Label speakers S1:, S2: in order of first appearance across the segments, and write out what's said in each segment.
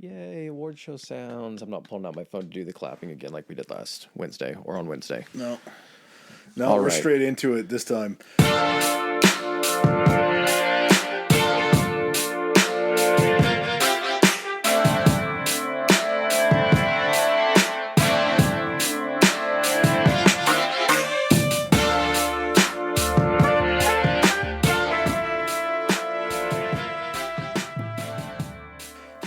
S1: Yay, award show sounds. I'm not pulling out my phone to do the clapping again like we did last Wednesday or on Wednesday.
S2: No. No,
S1: All
S2: we're
S1: right.
S2: straight into it this time.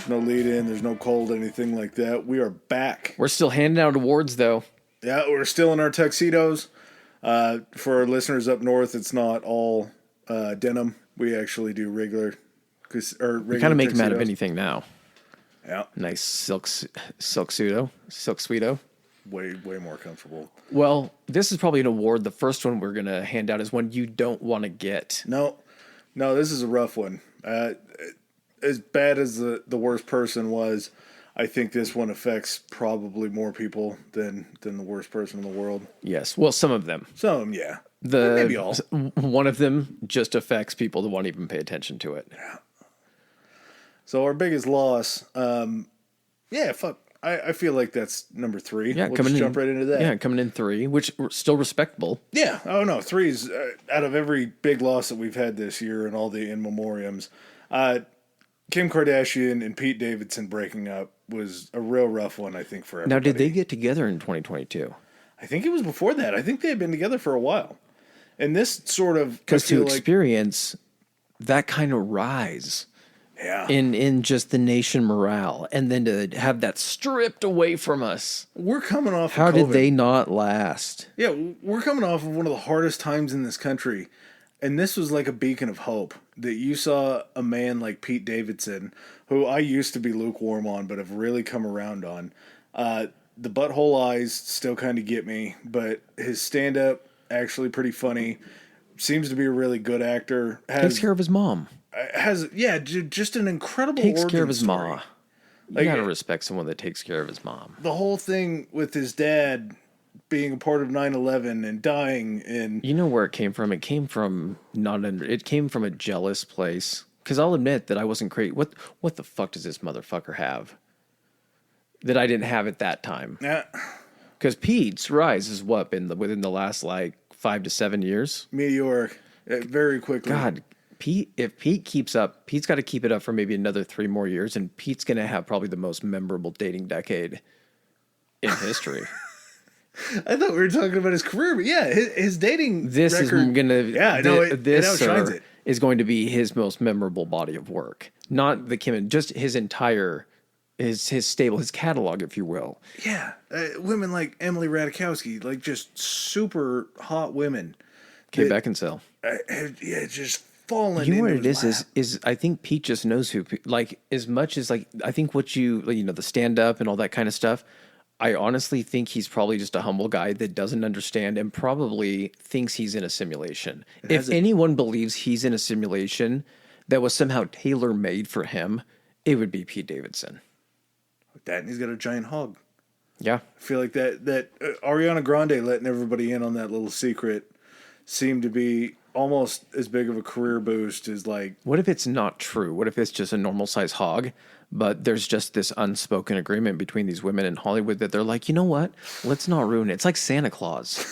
S2: No lead in, there's no cold, anything like that. We are back.
S1: We're still handing out awards though.
S2: Yeah, we're still in our tuxedos. For our listeners up north, it's not all denim. We actually do regular
S1: We kind of make them out of anything now.
S2: Yeah,
S1: Nice silk suito.
S2: way more comfortable.
S1: Well, this is probably an award. The first one we're going to hand out is one you don't want to get.
S2: No, this is a rough one. As bad as the worst person was, I think this one affects probably more people than the worst person in the world.
S1: Yes. Well, some of them.
S2: Some of them, yeah.
S1: The
S2: Maybe all.
S1: One of them just affects people that won't even pay attention to it.
S2: Yeah. So our biggest loss, fuck. I feel like that's number 3.
S1: Yeah,
S2: we'll just jump right into that.
S1: Yeah, coming in 3, which still respectable.
S2: Yeah. Oh no, 3's out of every big loss that we've had this year and all the in memoriams. Kim Kardashian and Pete Davidson breaking up was a real rough one, I think, for everybody.
S1: Now, did they get together in 2022?
S2: I think it was before that. I think they had been together for a while. And this sort of...
S1: Because to experience that kind of rise
S2: yeah.
S1: in just the nation morale, and then to have that stripped away from us.
S2: We're coming off
S1: How
S2: of
S1: did
S2: COVID.
S1: they not last?
S2: Yeah, we're coming off of one of the hardest times in this country. And this was like a beacon of hope that you saw a man like Pete Davidson, who I used to be lukewarm on, but have really come around on. The butthole eyes still kind of get me, but his stand-up, actually pretty funny. Seems to be a really good actor.
S1: Takes care of his mom.
S2: Just an incredible
S1: Takes
S2: origin
S1: care of his
S2: story.
S1: ma. You gotta respect someone that takes care of his mom.
S2: The whole thing with his dad being a part of 9/11 and dying, and
S1: you know where it came from? It came from it came from a jealous place. Because I'll admit that I wasn't crazy. What the fuck does this motherfucker have that I didn't have at that time?
S2: yeah,
S1: Because Pete's rise is what within the last like 5 to 7 years.
S2: meteoric, very quickly.
S1: God, if Pete keeps up, Pete's got to keep it up for maybe another 3 more years, and Pete's gonna have probably the most memorable dating decade in history.
S2: I thought we were talking about his career, but yeah, his dating
S1: This
S2: record,
S1: is gonna
S2: it outshines it.
S1: is going to be his most memorable body of work. Not the Kim, just his entire his stable, his catalog, if you will.
S2: Yeah, women like Emily Ratajkowski, like just super hot women.
S1: Kate Beckinsale.
S2: Just falling.
S1: You know what
S2: into
S1: it
S2: his
S1: is?
S2: lap.
S1: Is I think Pete just knows who, like, as much as, like, I think what the stand up and all that kind of stuff, I honestly think he's probably just a humble guy that doesn't understand and probably thinks he's in a simulation. If anyone believes he's in a simulation that was somehow tailor made for him, it would be Pete Davidson.
S2: That, and he's got a giant hog.
S1: Yeah.
S2: I feel like that Ariana Grande letting everybody in on that little secret seemed to be almost as big of a career boost as like.
S1: What if it's not true? What if it's just a normal size hog, but there's just this unspoken agreement between these women in Hollywood that they're like, you know what? Let's not ruin it. It's like Santa Claus.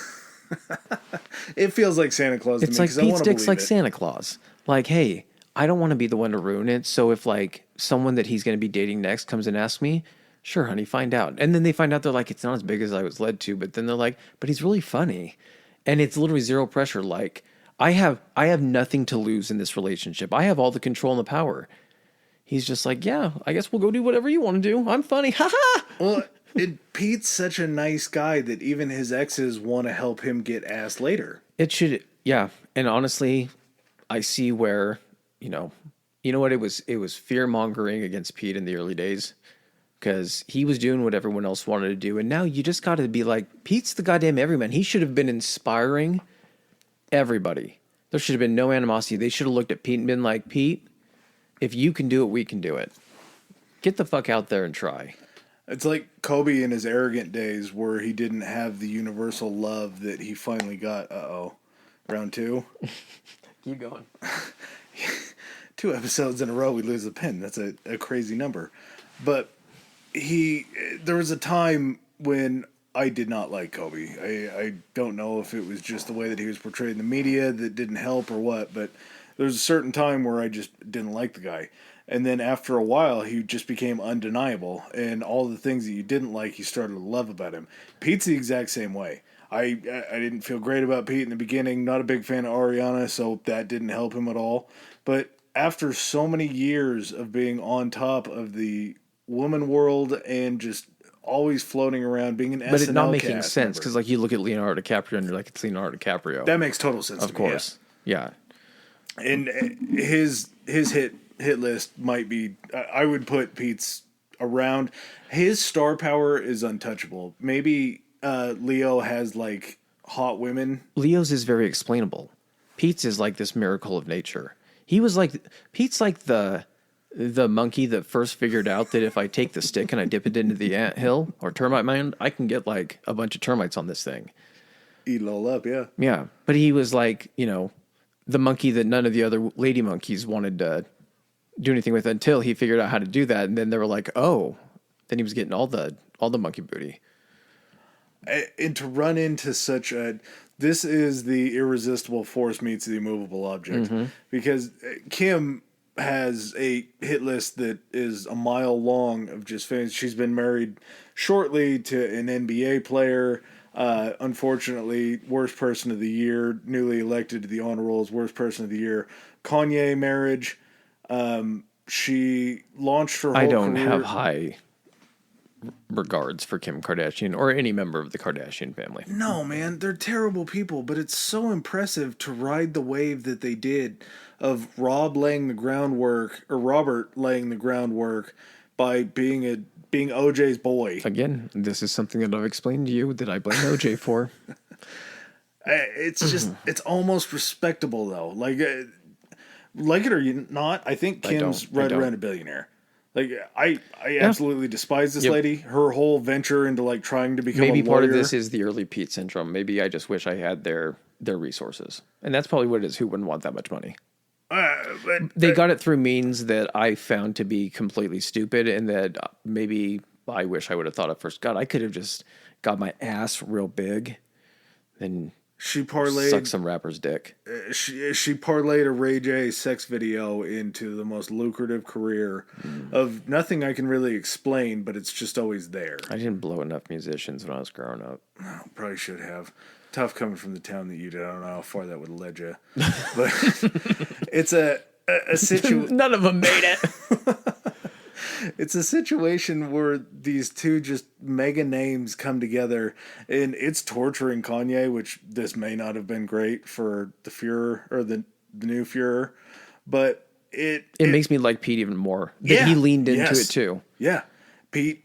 S2: It feels like Santa Claus.
S1: It's
S2: to me,
S1: like
S2: 'cause I
S1: Pete
S2: wanna
S1: Sticks like
S2: believe it.
S1: Santa Claus. Like, hey, I don't want to be the one to ruin it. So if like someone that he's going to be dating next comes and asks me, sure, honey, find out. And then they find out, they're like, it's not as big as I was led to. But then they're like, but he's really funny. And it's literally zero pressure. Like, I have nothing to lose in this relationship. I have all the control and the power. He's just like, yeah, I guess we'll go do whatever you want to do. I'm funny. Ha ha.
S2: Well, Pete's such a nice guy that even his exes want to help him get ass later.
S1: It should, yeah. And honestly, I see where, you know what, it was fear mongering against Pete in the early days because he was doing what everyone else wanted to do. And now you just got to be like, Pete's the goddamn everyman. He should have been inspiring everybody. There should have been no animosity. They should have looked at Pete and been like, Pete, if you can do it, we can do it. Get the fuck out there and try.
S2: It's like Kobe in his arrogant days where he didn't have the universal love that he finally got. Round 2.
S1: Keep going.
S2: 2 episodes in a row we lose the pin. That's a crazy number. But there was a time when I did not like Kobe. I don't know if it was just the way that he was portrayed in the media that didn't help or what, but there was a certain time where I just didn't like the guy. And then after a while, he just became undeniable, and all the things that you didn't like, you started to love about him. Pete's the exact same way. I didn't feel great about Pete in the beginning. Not a big fan of Ariana, so that didn't help him at all. But after so many years of being on top of the woman world and just always floating around, being an SNL
S1: But it not making
S2: cast
S1: sense
S2: member.
S1: because like you look at Leonardo DiCaprio and you're like, it's Leonardo DiCaprio.
S2: That makes total sense.
S1: Of
S2: to me,
S1: course. Yeah.
S2: and his hit list might be. I would put Pete's around. His star power is untouchable. Maybe Leo has like hot women.
S1: Leo's is very explainable. Pete's is like this miracle of nature. Pete's like the monkey that first figured out that if I take the stick and I dip it into the ant hill or termite mound, I can get like a bunch of termites on this thing.
S2: Eat it all up, yeah.
S1: Yeah. But he was like, the monkey that none of the other lady monkeys wanted to do anything with until he figured out how to do that. And then they were like, oh, then he was getting all the monkey booty.
S2: And to run into such a, this is the irresistible force meets the immovable object, because Kim has a hit list that is a mile long of just fans. She's been married shortly to an NBA player. Unfortunately, worst person of the year, newly elected to the honor roll as worst person of the year. Kanye marriage. She launched her whole
S1: I don't
S2: career.
S1: have high regards for Kim Kardashian or any member of the Kardashian family.
S2: No, man, they're terrible people, but it's so impressive to ride the wave that they did of Robert laying the groundwork by being OJ's boy.
S1: Again, this is something that I've explained to you that I blame OJ for.
S2: It's just, it's almost respectable though. Like it or not, I think Kim's right around a billionaire. Like I absolutely despise this lady. Her whole venture into like trying to become
S1: maybe
S2: a lawyer.
S1: part of this is the early Pete syndrome. Maybe I just wish I had their resources, and that's probably what it is. Who wouldn't want that much money? They got it through means that I found to be completely stupid, and that maybe I wish I would have thought of first. God, I could have just got my ass real big, then
S2: She parlayed
S1: suck some rapper's dick.
S2: She parlayed a Ray J sex video into the most lucrative career of nothing I can really explain, but it's just always there.
S1: I didn't blow enough musicians when I was growing up.
S2: Oh, probably should have. Tough coming from the town that you did. I don't know how far that would have led you, but it's a situation.
S1: None of them made it.
S2: It's a situation where these two just mega names come together, and it's torturing Kanye, which this may not have been great for the Fuhrer or the new Fuhrer, but it
S1: makes me like Pete even more. That he leaned into it too.
S2: Yeah, Pete.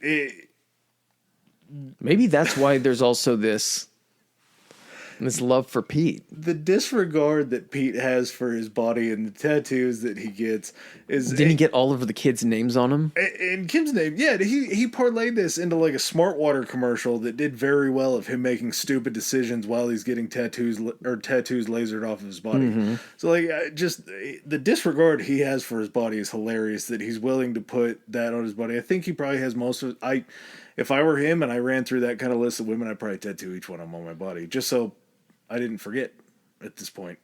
S1: Maybe that's why there's also this love for Pete.
S2: The disregard that Pete has for his body and the tattoos that he gets is...
S1: Didn't he get all of the kids' names on him?
S2: And Kim's name, yeah, he parlayed this into like a Smart Water commercial that did very well of him making stupid decisions while he's getting tattoos lasered off of his body. So like, just the disregard he has for his body is hilarious, that he's willing to put that on his body. I think he probably has most of it. If I were him and I ran through that kind of list of women, I'd probably tattoo each one of them on my body, just so I didn't forget at this point.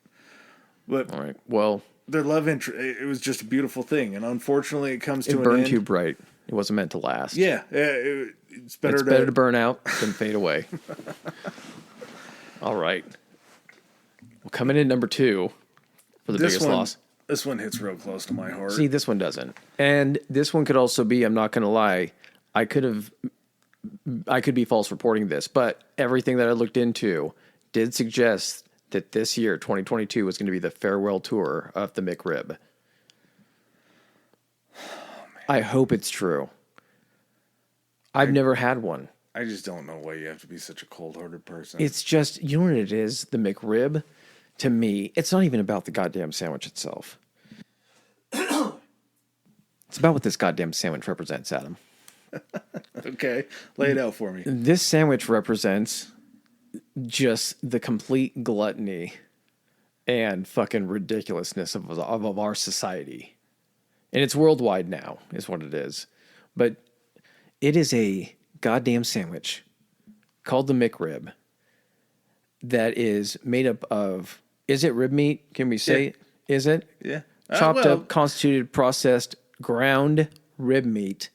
S2: But
S1: all right, well,
S2: their love interest, it was just a beautiful thing, and unfortunately, it comes to an end.
S1: It burned too bright. It wasn't meant to last.
S2: Yeah, it's better
S1: to burn out than fade away. All right, well, coming in number 2 for the biggest loss.
S2: This one hits real close to my heart.
S1: See, this one doesn't, and this one could also be. I'm not going to lie. I could be false reporting this, but everything that I looked into did suggest that this year, 2022, was going to be the farewell tour of the McRib. I hope it's true. I've never had one.
S2: I just don't know why you have to be such a cold-hearted person.
S1: It's just, you know what it is? The McRib, to me, it's not even about the goddamn sandwich itself. It's about what this goddamn sandwich represents, Adam.
S2: Okay, lay it out for me.
S1: This sandwich represents just the complete gluttony and fucking ridiculousness of our society. And it's worldwide now, is what it is. But it is a goddamn sandwich called the McRib that is made up of, is it rib meat? Can we say,
S2: Yeah.
S1: is it?
S2: Yeah.
S1: Chopped
S2: Well,
S1: up, constituted, processed, ground rib meat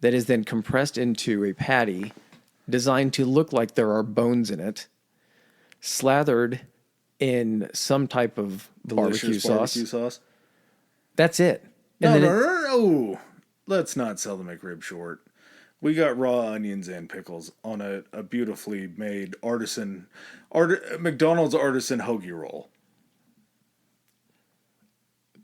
S1: that is then compressed into a patty designed to look like there are bones in it, slathered in some type of barbecue
S2: delicious
S1: sauce.
S2: barbecue sauce.
S1: That's it.
S2: No,
S1: And
S2: no,
S1: then
S2: no, no, no. Let's not sell the McRib short. We got raw onions and pickles on a beautifully made McDonald's artisan hoagie roll.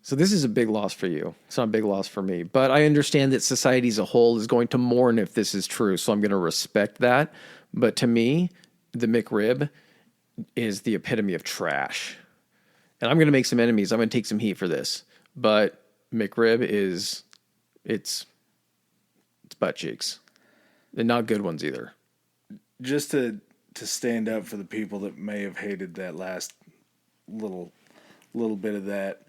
S1: So this is a big loss for you. It's not a big loss for me, but I understand that society as a whole is going to mourn if this is true. So I'm going to respect that. But to me, the McRib is the epitome of trash. And I'm going to make some enemies. I'm going to take some heat for this. But McRib it's butt cheeks. And not good ones either.
S2: Just to stand up for the people that may have hated that last little bit of that.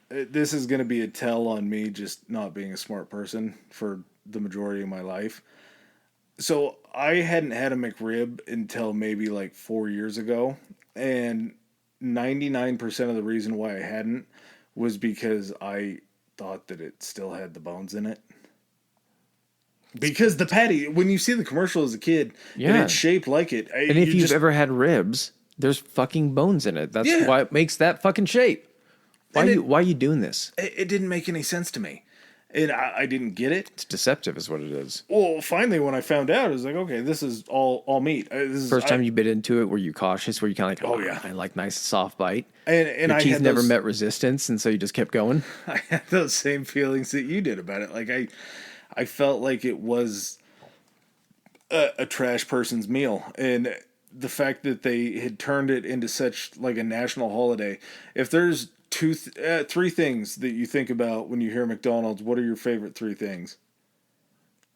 S2: This is going to be a tell on me just not being a smart person for the majority of my life. So I hadn't had a McRib until maybe like 4 years ago, and 99% of the reason why I hadn't was because I thought that it still had the bones in it. Because the patty, when you see the commercial as a kid, and
S1: Yeah.
S2: it's shaped like it.
S1: And if you've ever had ribs, there's fucking bones in it. That's
S2: Yeah.
S1: why it makes that fucking shape. Why
S2: And
S1: are you doing this?
S2: it didn't make any sense to me. And I didn't get it.
S1: It's deceptive is what it is.
S2: Well, finally, when I found out, I was like, okay, this is all meat.
S1: First time you bit into it, were you cautious? Were you kind of like,
S2: Oh, yeah.
S1: I like nice soft bite?
S2: and
S1: Your
S2: I
S1: teeth
S2: had
S1: never
S2: those,
S1: met resistance, and so you just kept going?
S2: I had those same feelings that you did about it. Like I felt like it was a trash person's meal, and the fact that they had turned it into such like a national holiday. If there's three things that you think about when you hear McDonald's, what are your favorite three things?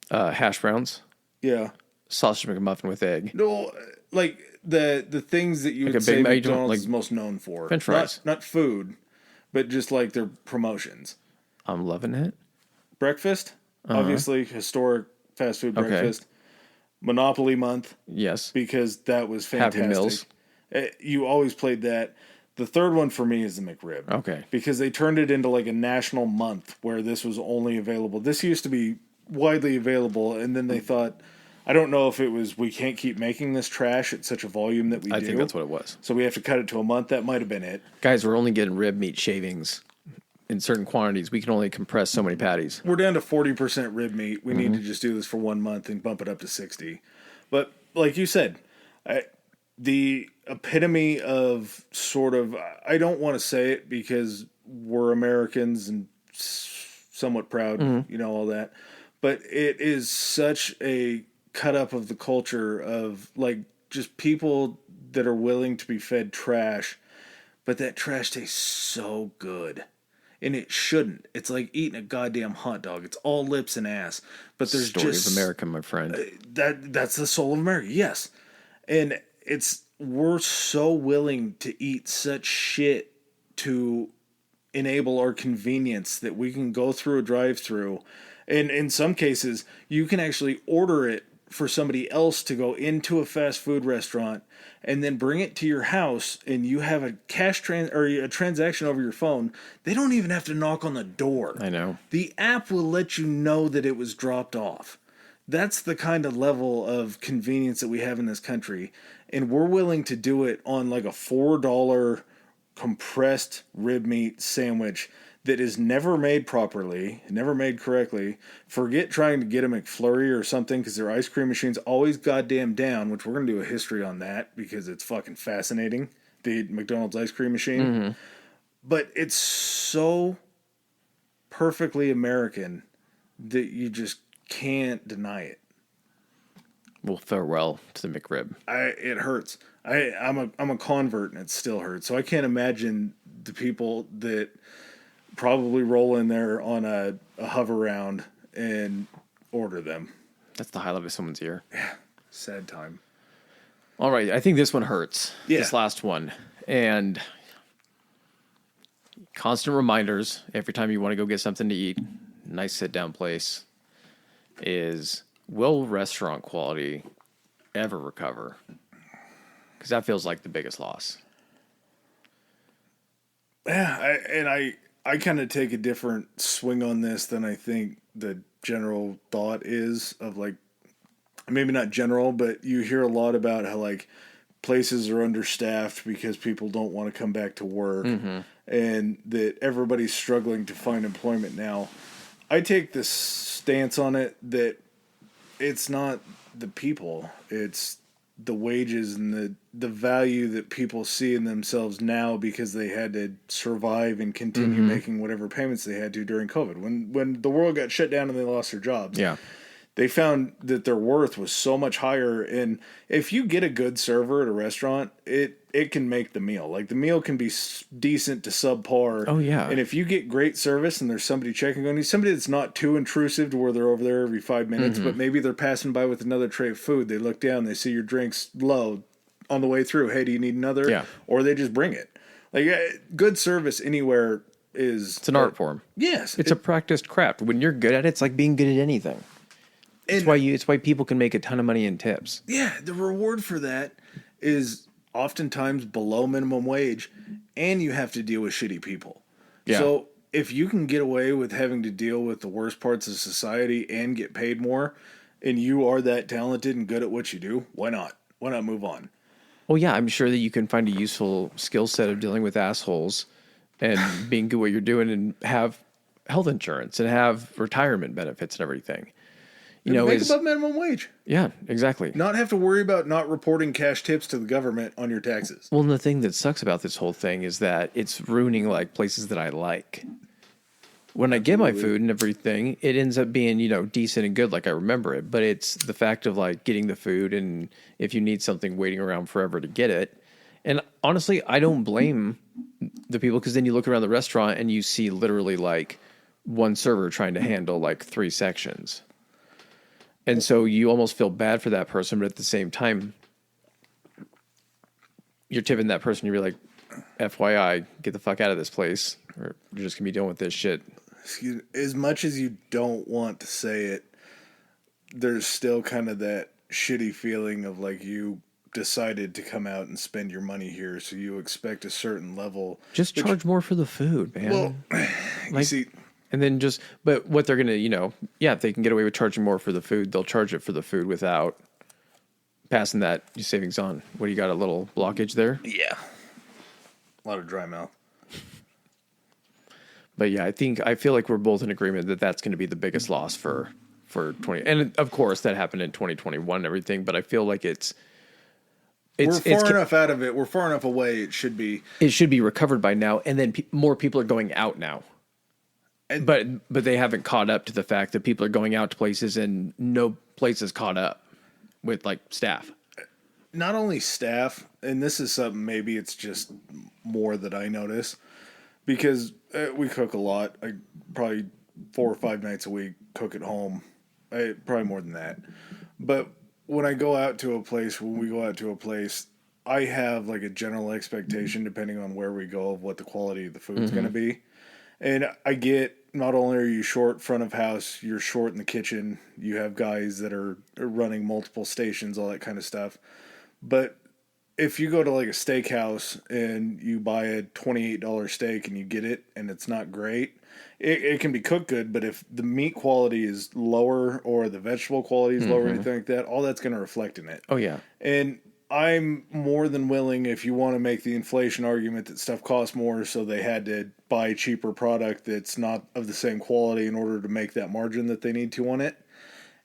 S1: Hash browns,
S2: Yeah.
S1: sausage McMuffin with egg.
S2: No, like the things that you
S1: Like
S2: would
S1: a
S2: say
S1: Big Mac, you don't
S2: McDonald's
S1: like
S2: is most known for.
S1: French fries.
S2: Not food, but just like their promotions.
S1: I'm loving it.
S2: Breakfast, obviously historic fast food
S1: Okay.
S2: breakfast. Monopoly month,
S1: Yes.
S2: because that was
S1: Happy
S2: fantastic.
S1: Meals.
S2: You always played that. The third one for me is the McRib.
S1: Okay.
S2: Because they turned it into like a national month where this was only available. This used to be widely available, and then they thought, I don't know if it was we can't keep making this trash at such a volume that we do.
S1: I think that's what it was.
S2: So we have to cut it to a month. That might have been it.
S1: Guys, we're only getting rib meat shavings in certain quantities. We can only compress so many patties.
S2: We're down to 40% rib meat. We
S1: Mm-hmm.
S2: need to just do this for 1 month and bump it up to 60. But like you said, the epitome of sort of, I don't want to say it because we're Americans and somewhat proud, all that. But it is such a cut up of the culture of like just people that are willing to be fed trash, but that trash tastes so good. And it shouldn't. It's like eating a goddamn hot dog. It's all lips and ass. But there's
S1: Story
S2: just
S1: of America, my friend.
S2: that's the soul of America. Yes. And we're so willing to eat such shit to enable our convenience that we can go through a drive-through, and in some cases you can actually order it for somebody else to go into a fast food restaurant and then bring it to your house, and you have a or a transaction over your phone. They don't even have to knock on the door.
S1: I know.
S2: The app will let you know that it was dropped off. That's the kind of level of convenience that we have in this country. And we're willing to do it on like a $4 compressed rib meat sandwich that is never made properly, never made correctly. Forget trying to get a McFlurry or something because their ice cream machine's always goddamn down, which we're going to do a history on that because it's fucking fascinating. The McDonald's ice cream machine.
S1: Mm-hmm.
S2: But it's so perfectly American that you just can't deny it.
S1: Well, farewell to the McRib.
S2: It hurts. I'm a convert and it still hurts. So I can't imagine the people that probably roll in there on a hover round and order them.
S1: That's the highlight of someone's ear.
S2: Sad time.
S1: All right, I think this one hurts.
S2: Yeah.
S1: This last one. And constant reminders every time you want to go get something to eat, nice sit down place, is will restaurant quality ever recover? Because that feels like the biggest loss.
S2: Yeah, I kind of take a different swing on this than I think the general thought is of like, maybe not general, but you hear a lot about how like places are understaffed because people don't want to come back to work, and that everybody's struggling to find employment now. I take this stance on it that it's not the people, it's the wages and the value that people see in themselves now because they had to survive and continue making whatever payments they had to during COVID. When the world got shut down and they lost their jobs.
S1: Yeah.
S2: They found that their worth was so much higher, and if you get a good server at a restaurant, it can make the meal. Like the meal can be decent to subpar.
S1: Oh, yeah.
S2: And if you get great service and there's somebody checking on you, somebody that's not too intrusive to where they're over there every 5 minutes, but maybe they're passing by with another tray of food. They look down, they see your drinks low on the way through. Hey, do you need another?
S1: Yeah.
S2: Or they just bring it. Like good service anywhere is
S1: It's an art form.
S2: Yes,
S1: It's a practiced craft. When you're good at it, it's like being good at anything. It's why people can make a ton of money in tips.
S2: Yeah, the reward for that is oftentimes below minimum wage, and you have to deal with shitty people.
S1: Yeah.
S2: So if you can get away with having to deal with the worst parts of society and get paid more, and you are that talented and good at what you do, why not? Why not move on?
S1: Well, yeah, I'm sure that you can find a useful skill set of dealing with assholes and being good at what you're doing and have health insurance and have retirement benefits and everything. You know,
S2: make above minimum wage.
S1: Yeah, exactly.
S2: Not have to worry about not reporting cash tips to the government on your taxes.
S1: Well, and the thing that sucks about this whole thing is that it's ruining like places that I like. When I get my food and everything, it ends up being, you know, decent and good like I remember it. But it's the fact of like getting the food and if you need something, waiting around forever to get it. And honestly, I don't blame the people because then you look around the restaurant and you see literally like one server trying to handle like 3 sections. And so you almost feel bad for that person, but at the same time, you're tipping that person. You're like, FYI, get the fuck out of this place, or you're just gonna be dealing with this shit.
S2: Excuse me, as much as you don't want to say it, there's still kind of that shitty feeling of like you decided to come out and spend your money here, so you expect a certain level.
S1: Just charge more for the food, man.
S2: Well, you see.
S1: And then but what they're going to, you know, yeah, if they can get away with charging more for the food, they'll charge it for the food without passing that savings on. What do you got, a little blockage there?
S2: Yeah. A lot of dry mouth.
S1: But yeah, I feel like we're both in agreement that that's going to be the biggest loss for 20. And of course that happened in 2021 and everything, but I far enough
S2: out of it. We're far enough away. It should be
S1: recovered by now. And then more people are going out now. But they haven't caught up to the fact that people are going out to places and no place is caught up with like staff.
S2: Not only staff, and this is something maybe it's just more that I notice because we cook a lot. I probably 4 or 5 nights a week cook at home. Probably more than that. But when we go out to a place, I have like a general expectation depending on where we go of what the quality of the food's going to be. And I get not only are you short front of house, you're short in the kitchen. You have guys that are running multiple stations, all that kind of stuff. But if you go to like a steakhouse and you buy a $28 steak and you get it and it's not great, it can be cooked good. But if the meat quality is lower or the vegetable quality is lower or anything like that, all that's going to reflect in it.
S1: Oh, yeah.
S2: And I'm more than willing, if you want to make the inflation argument that stuff costs more, so they had to buy cheaper product that's not of the same quality in order to make that margin that they need to on it.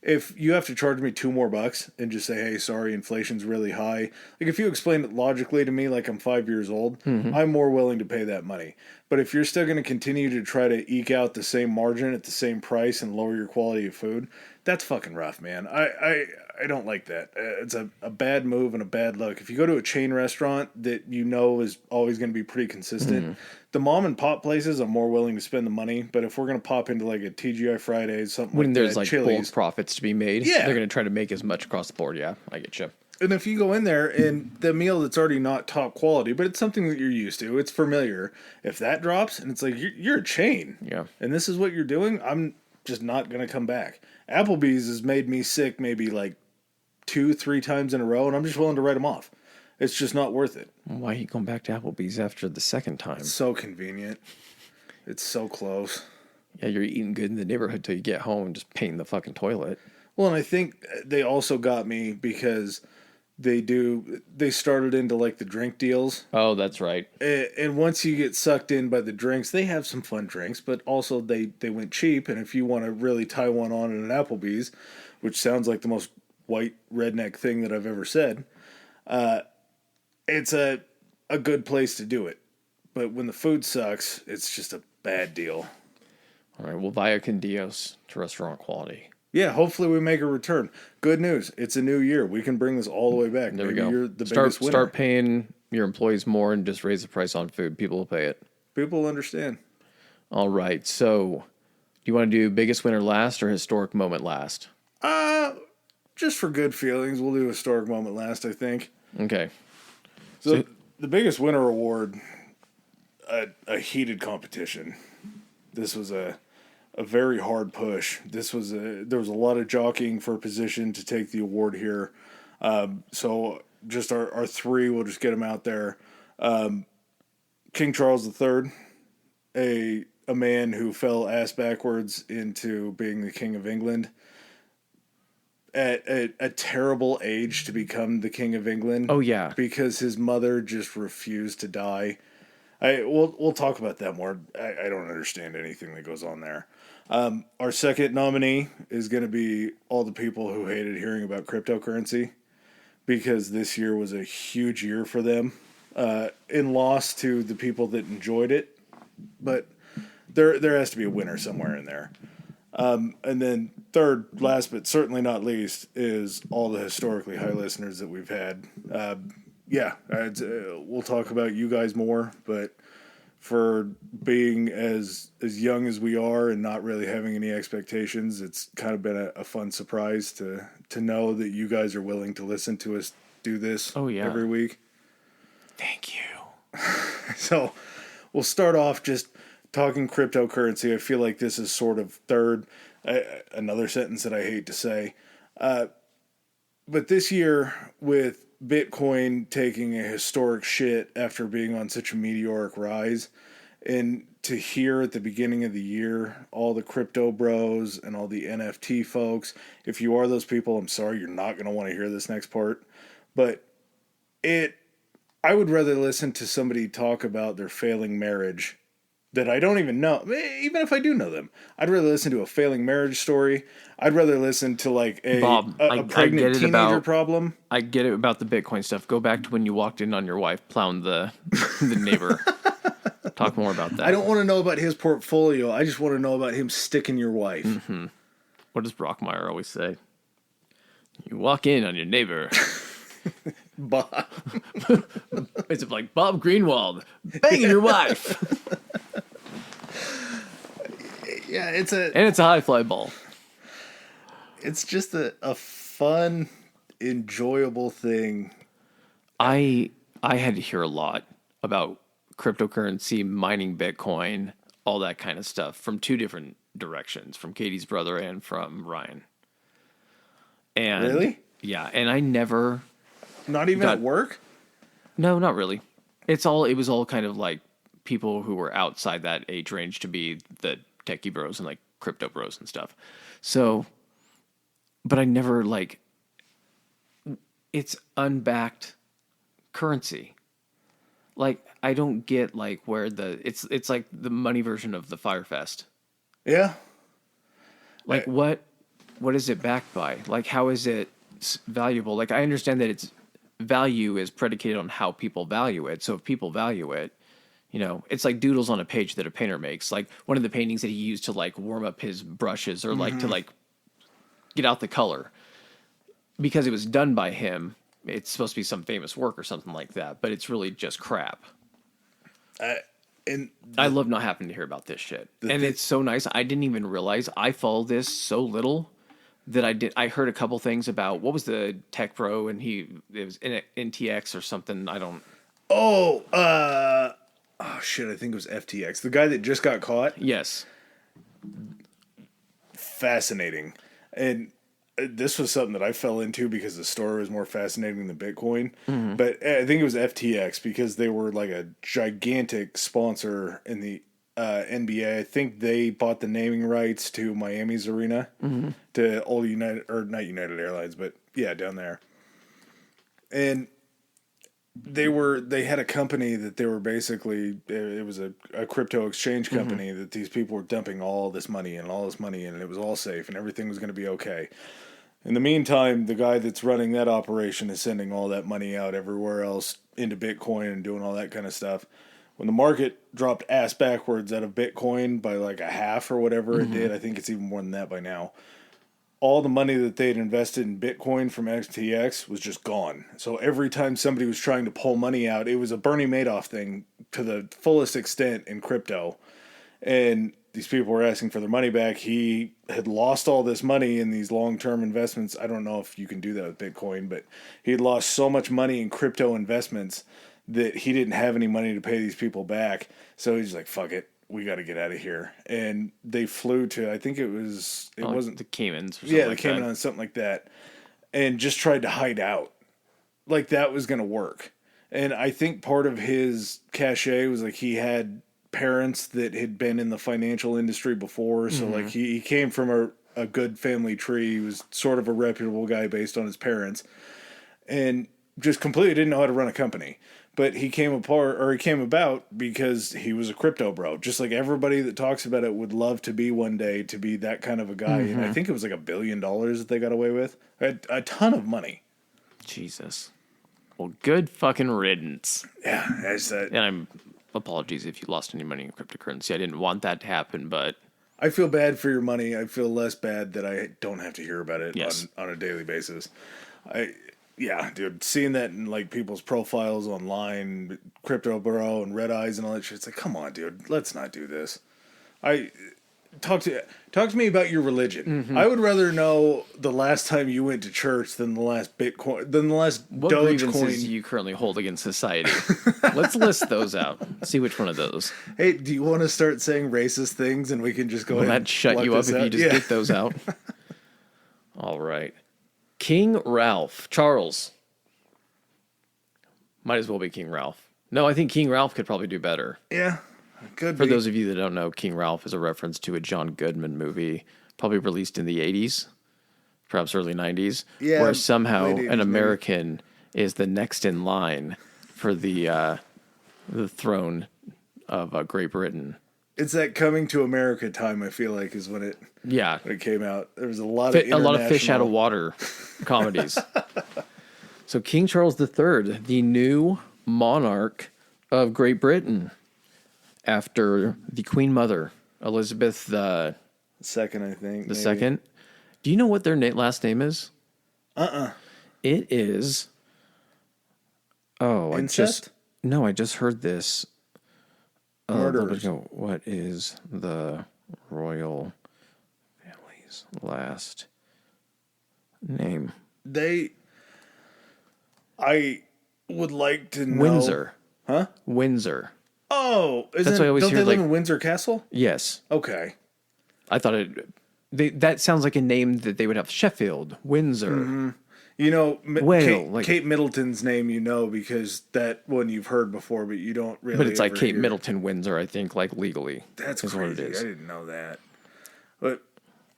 S2: If you have to charge me $2 more and just say, hey, sorry, inflation's really high. Like if you explain it logically to me like I'm 5 years old, I'm more willing to pay that money. But if you're still going to continue to try to eke out the same margin at the same price and lower your quality of food, that's fucking rough, man. I don't like that. It's a bad move and a bad look. If you go to a chain restaurant that you know is always going to be pretty consistent, the mom and pop places I'm more willing to spend the money. But if we're going to pop into like a TGI Fridays, something
S1: When
S2: like
S1: there's
S2: that,
S1: like
S2: Chili's,
S1: bulk profits to be made,
S2: Yeah.
S1: they're going to try to make as much across the board. Yeah, I get you.
S2: And if you go in there and the meal that's already not top quality, but it's something that you're used to, it's familiar. If that drops and it's like you're a chain,
S1: Yeah.
S2: and this is what you're doing, I'm just not gonna come back. Applebee's has made me sick maybe like 2, 3 times in a row, and I'm just willing to write them off. It's just not worth it.
S1: Why are you going back to Applebee's after the second time?
S2: It's so convenient. It's so close.
S1: Yeah, you're eating good in the neighborhood till you get home and just paint the fucking toilet.
S2: Well, and I think they also got me because they started into like the drink deals.
S1: Oh, that's right.
S2: And once you get sucked in by the drinks, they have some fun drinks, but also they went cheap. And if you want to really tie one on at an Applebee's, which sounds like the most white redneck thing that I've ever said, it's a good place to do it. But when the food sucks, it's just a bad deal.
S1: All right, well, via con Dios to restaurant quality.
S2: Yeah, hopefully we make a return. Good news. It's a new year. We can bring this all the way back.
S1: There
S2: Maybe
S1: we go.
S2: You're the biggest winner.
S1: Start paying your employees more and just raise the price on food. People will pay it.
S2: People will understand.
S1: All right, so do you want to do biggest winner last or historic moment last?
S2: Just for good feelings, we'll do historic moment last, I think.
S1: Okay.
S2: So the biggest winner award, a heated competition. This was a very hard push. There was a lot of jockeying for position to take the award here. So just our three, we'll just get them out there. King Charles III, a man who fell ass backwards into being the King of England at a terrible age to become the King of England.
S1: Oh, yeah.
S2: Because his mother just refused to die. We'll talk about that more. I don't understand anything that goes on there. Our second nominee is going to be all the people who hated hearing about cryptocurrency, because this year was a huge year for them, in loss to the people that enjoyed it. But there has to be a winner somewhere in there. And then third, last but certainly not least, is all the historically high listeners that we've had. We'll talk about you guys more, but for being as young as we are and not really having any expectations, it's kind of been a fun surprise to know that you guys are willing to listen to us do this every week.
S1: Thank you.
S2: So we'll start off just talking cryptocurrency. I feel like this is sort of third, another sentence that I hate to say. But this year, with Bitcoin taking a historic shit after being on such a meteoric rise, and to hear at the beginning of the year all the crypto bros and all the NFT folks, if you are those people, I'm sorry, you're not going to want to hear this next part. But I would rather listen to somebody talk about their failing marriage that I don't even know, even if I do know them. I'd rather listen to a failing marriage story. I'd rather listen to like a pregnant teenager problem.
S1: I get it about the Bitcoin stuff. Go back to when you walked in on your wife plowing the neighbor. Talk more about that.
S2: I don't want to know about his portfolio. I just want to know about him sticking your wife.
S1: Mm-hmm. What does Brockmeyer always say? You walk in on your neighbor.
S2: Bob.
S1: It's like Bob Greenwald banging your wife.
S2: Yeah, it's a
S1: high fly ball.
S2: It's just a fun, enjoyable thing.
S1: I had to hear a lot about cryptocurrency, mining Bitcoin, all that kind of stuff from two different directions, from Katie's brother and from Ryan. And
S2: really?
S1: Yeah, and I never...
S2: Not even at work?
S1: No, not really. It was all kind of like people who were outside that age range to be the techie bros and like crypto bros and stuff. So, but I never it's unbacked currency. Like, I don't get like where it's like the money version of the Firefest.
S2: Yeah.
S1: Like what is it backed by? Like, how is it valuable? Like, I understand that its value is predicated on how people value it. So if people value it, it's like doodles on a page that a painter makes. Like one of the paintings that he used to like warm up his brushes or like to like get out the color, because it was done by him. It's supposed to be some famous work or something like that, but it's really just crap. I love not having to hear about this shit. And it's so nice. I didn't even realize I follow this so little, I heard a couple things about what was the Tech Pro, and it was NTX or something. I don't.
S2: Oh shit! I think it was FTX, the guy that just got caught.
S1: Yes.
S2: Fascinating, and this was something that I fell into because the story was more fascinating than Bitcoin. But I think it was FTX because they were like a gigantic sponsor in the NBA. I think they bought the naming rights to Miami's arena to all United, or not United Airlines, but yeah, down there. And they had a company that they were basically, it was a crypto exchange company that these people were dumping all this money in, and it was all safe and everything was going to be okay. In the meantime, the guy that's running that operation is sending all that money out everywhere else into Bitcoin and doing all that kind of stuff. When the market dropped ass backwards out of Bitcoin by like a half or whatever it did, I think it's even more than that by now, all the money that they'd invested in Bitcoin from FTX was just gone. So every time somebody was trying to pull money out, it was a Bernie Madoff thing to the fullest extent in crypto. And these people were asking for their money back. He had lost all this money in these long-term investments. I don't know if you can do that with Bitcoin, but he had lost so much money in crypto investments that he didn't have any money to pay these people back. So he's like, fuck it, we got to get out of here. And they flew to, I think it wasn't
S1: the Caymans or something.
S2: Yeah, the
S1: like
S2: Cayman Islands, something like that. And just tried to hide out. Like that was going to work. And I think part of his cachet was like he had parents that had been in the financial industry before. So like he came from a good family tree. He was sort of a reputable guy based on his parents. And just completely didn't know how to run a company. But he came about because he was a crypto bro. Just like everybody that talks about it would love to be one day to be that kind of a guy. And I think it was like $1 billion that they got away with. A ton of money.
S1: Jesus. Well, good fucking riddance.
S2: Yeah, that's that.
S1: And apologies if you lost any money in cryptocurrency. I didn't want that to happen, but
S2: I feel bad for your money. I feel less bad that I don't have to hear about it
S1: Yes.
S2: on a daily basis. Yeah, dude, seeing that in like people's profiles online, Crypto Bro and Red Eyes and all that shit, it's like, come on, dude, let's not do this. Talk to me about your religion. I would rather know the last time you went to church than the last Bitcoin, than the last
S1: what grievances do
S2: Dogecoin.
S1: you currently hold against society? Let's list those out. See which one of those.
S2: Hey, do you want to start saying racist things and we can just go
S1: Will
S2: ahead
S1: that
S2: and
S1: shut
S2: pluck
S1: you up
S2: this
S1: if
S2: out?
S1: you just get those out? All right. King Ralph. Charles. Might as well be King Ralph. No, I think King Ralph could probably do better.
S2: Yeah, could
S1: For
S2: be.
S1: those of you that don't know, King Ralph is a reference to a John Goodman movie, probably released in the 80s, perhaps early 90s,
S2: Yeah,
S1: where somehow
S2: late 80s,
S1: an
S2: maybe.
S1: American is the next in line for the throne of Great Britain.
S2: It's that Coming to America time, I feel like, is when it
S1: Yeah.
S2: came out. There was a lot of
S1: Fish out of water comedies. So King Charles III, the new monarch of Great Britain, after the Queen Mother, Elizabeth the
S2: second, I think.
S1: the second. Do you know what their last name is? It is. Oh,
S2: Incest?
S1: I just heard this a little bit
S2: Murderers.
S1: ago. What is the royal family's last name?
S2: I would like to know.
S1: Windsor.
S2: Huh?
S1: Windsor.
S2: Oh,
S1: That's what I always
S2: don't
S1: hear,
S2: they live
S1: like-
S2: in Windsor Castle?
S1: Yes.
S2: Okay.
S1: I thought that sounds like a name that they would have. Sheffield, Windsor.
S2: You know,
S1: Whale,
S2: Kate Middleton's name you know because that one you've heard before, but you don't really.
S1: But it's like
S2: ever
S1: Kate
S2: hear.
S1: Middleton Windsor, I think, like legally.
S2: That's
S1: is
S2: crazy.
S1: what it is.
S2: I didn't know that. But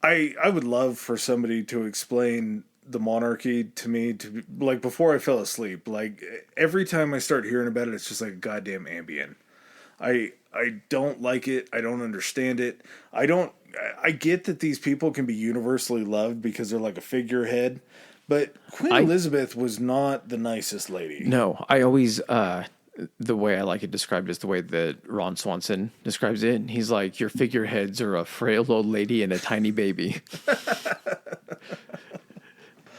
S2: I would love for somebody to explain the monarchy to me like before I fell asleep. Like every time I start hearing about it, it's just like a goddamn Ambien. I don't like it. I don't understand it. I get that these people can be universally loved because they're like a figurehead, but Queen Elizabeth was not the nicest lady.
S1: No, I always the way I like it described is the way that Ron Swanson describes it. He's like, your figureheads are a frail old lady and a tiny baby.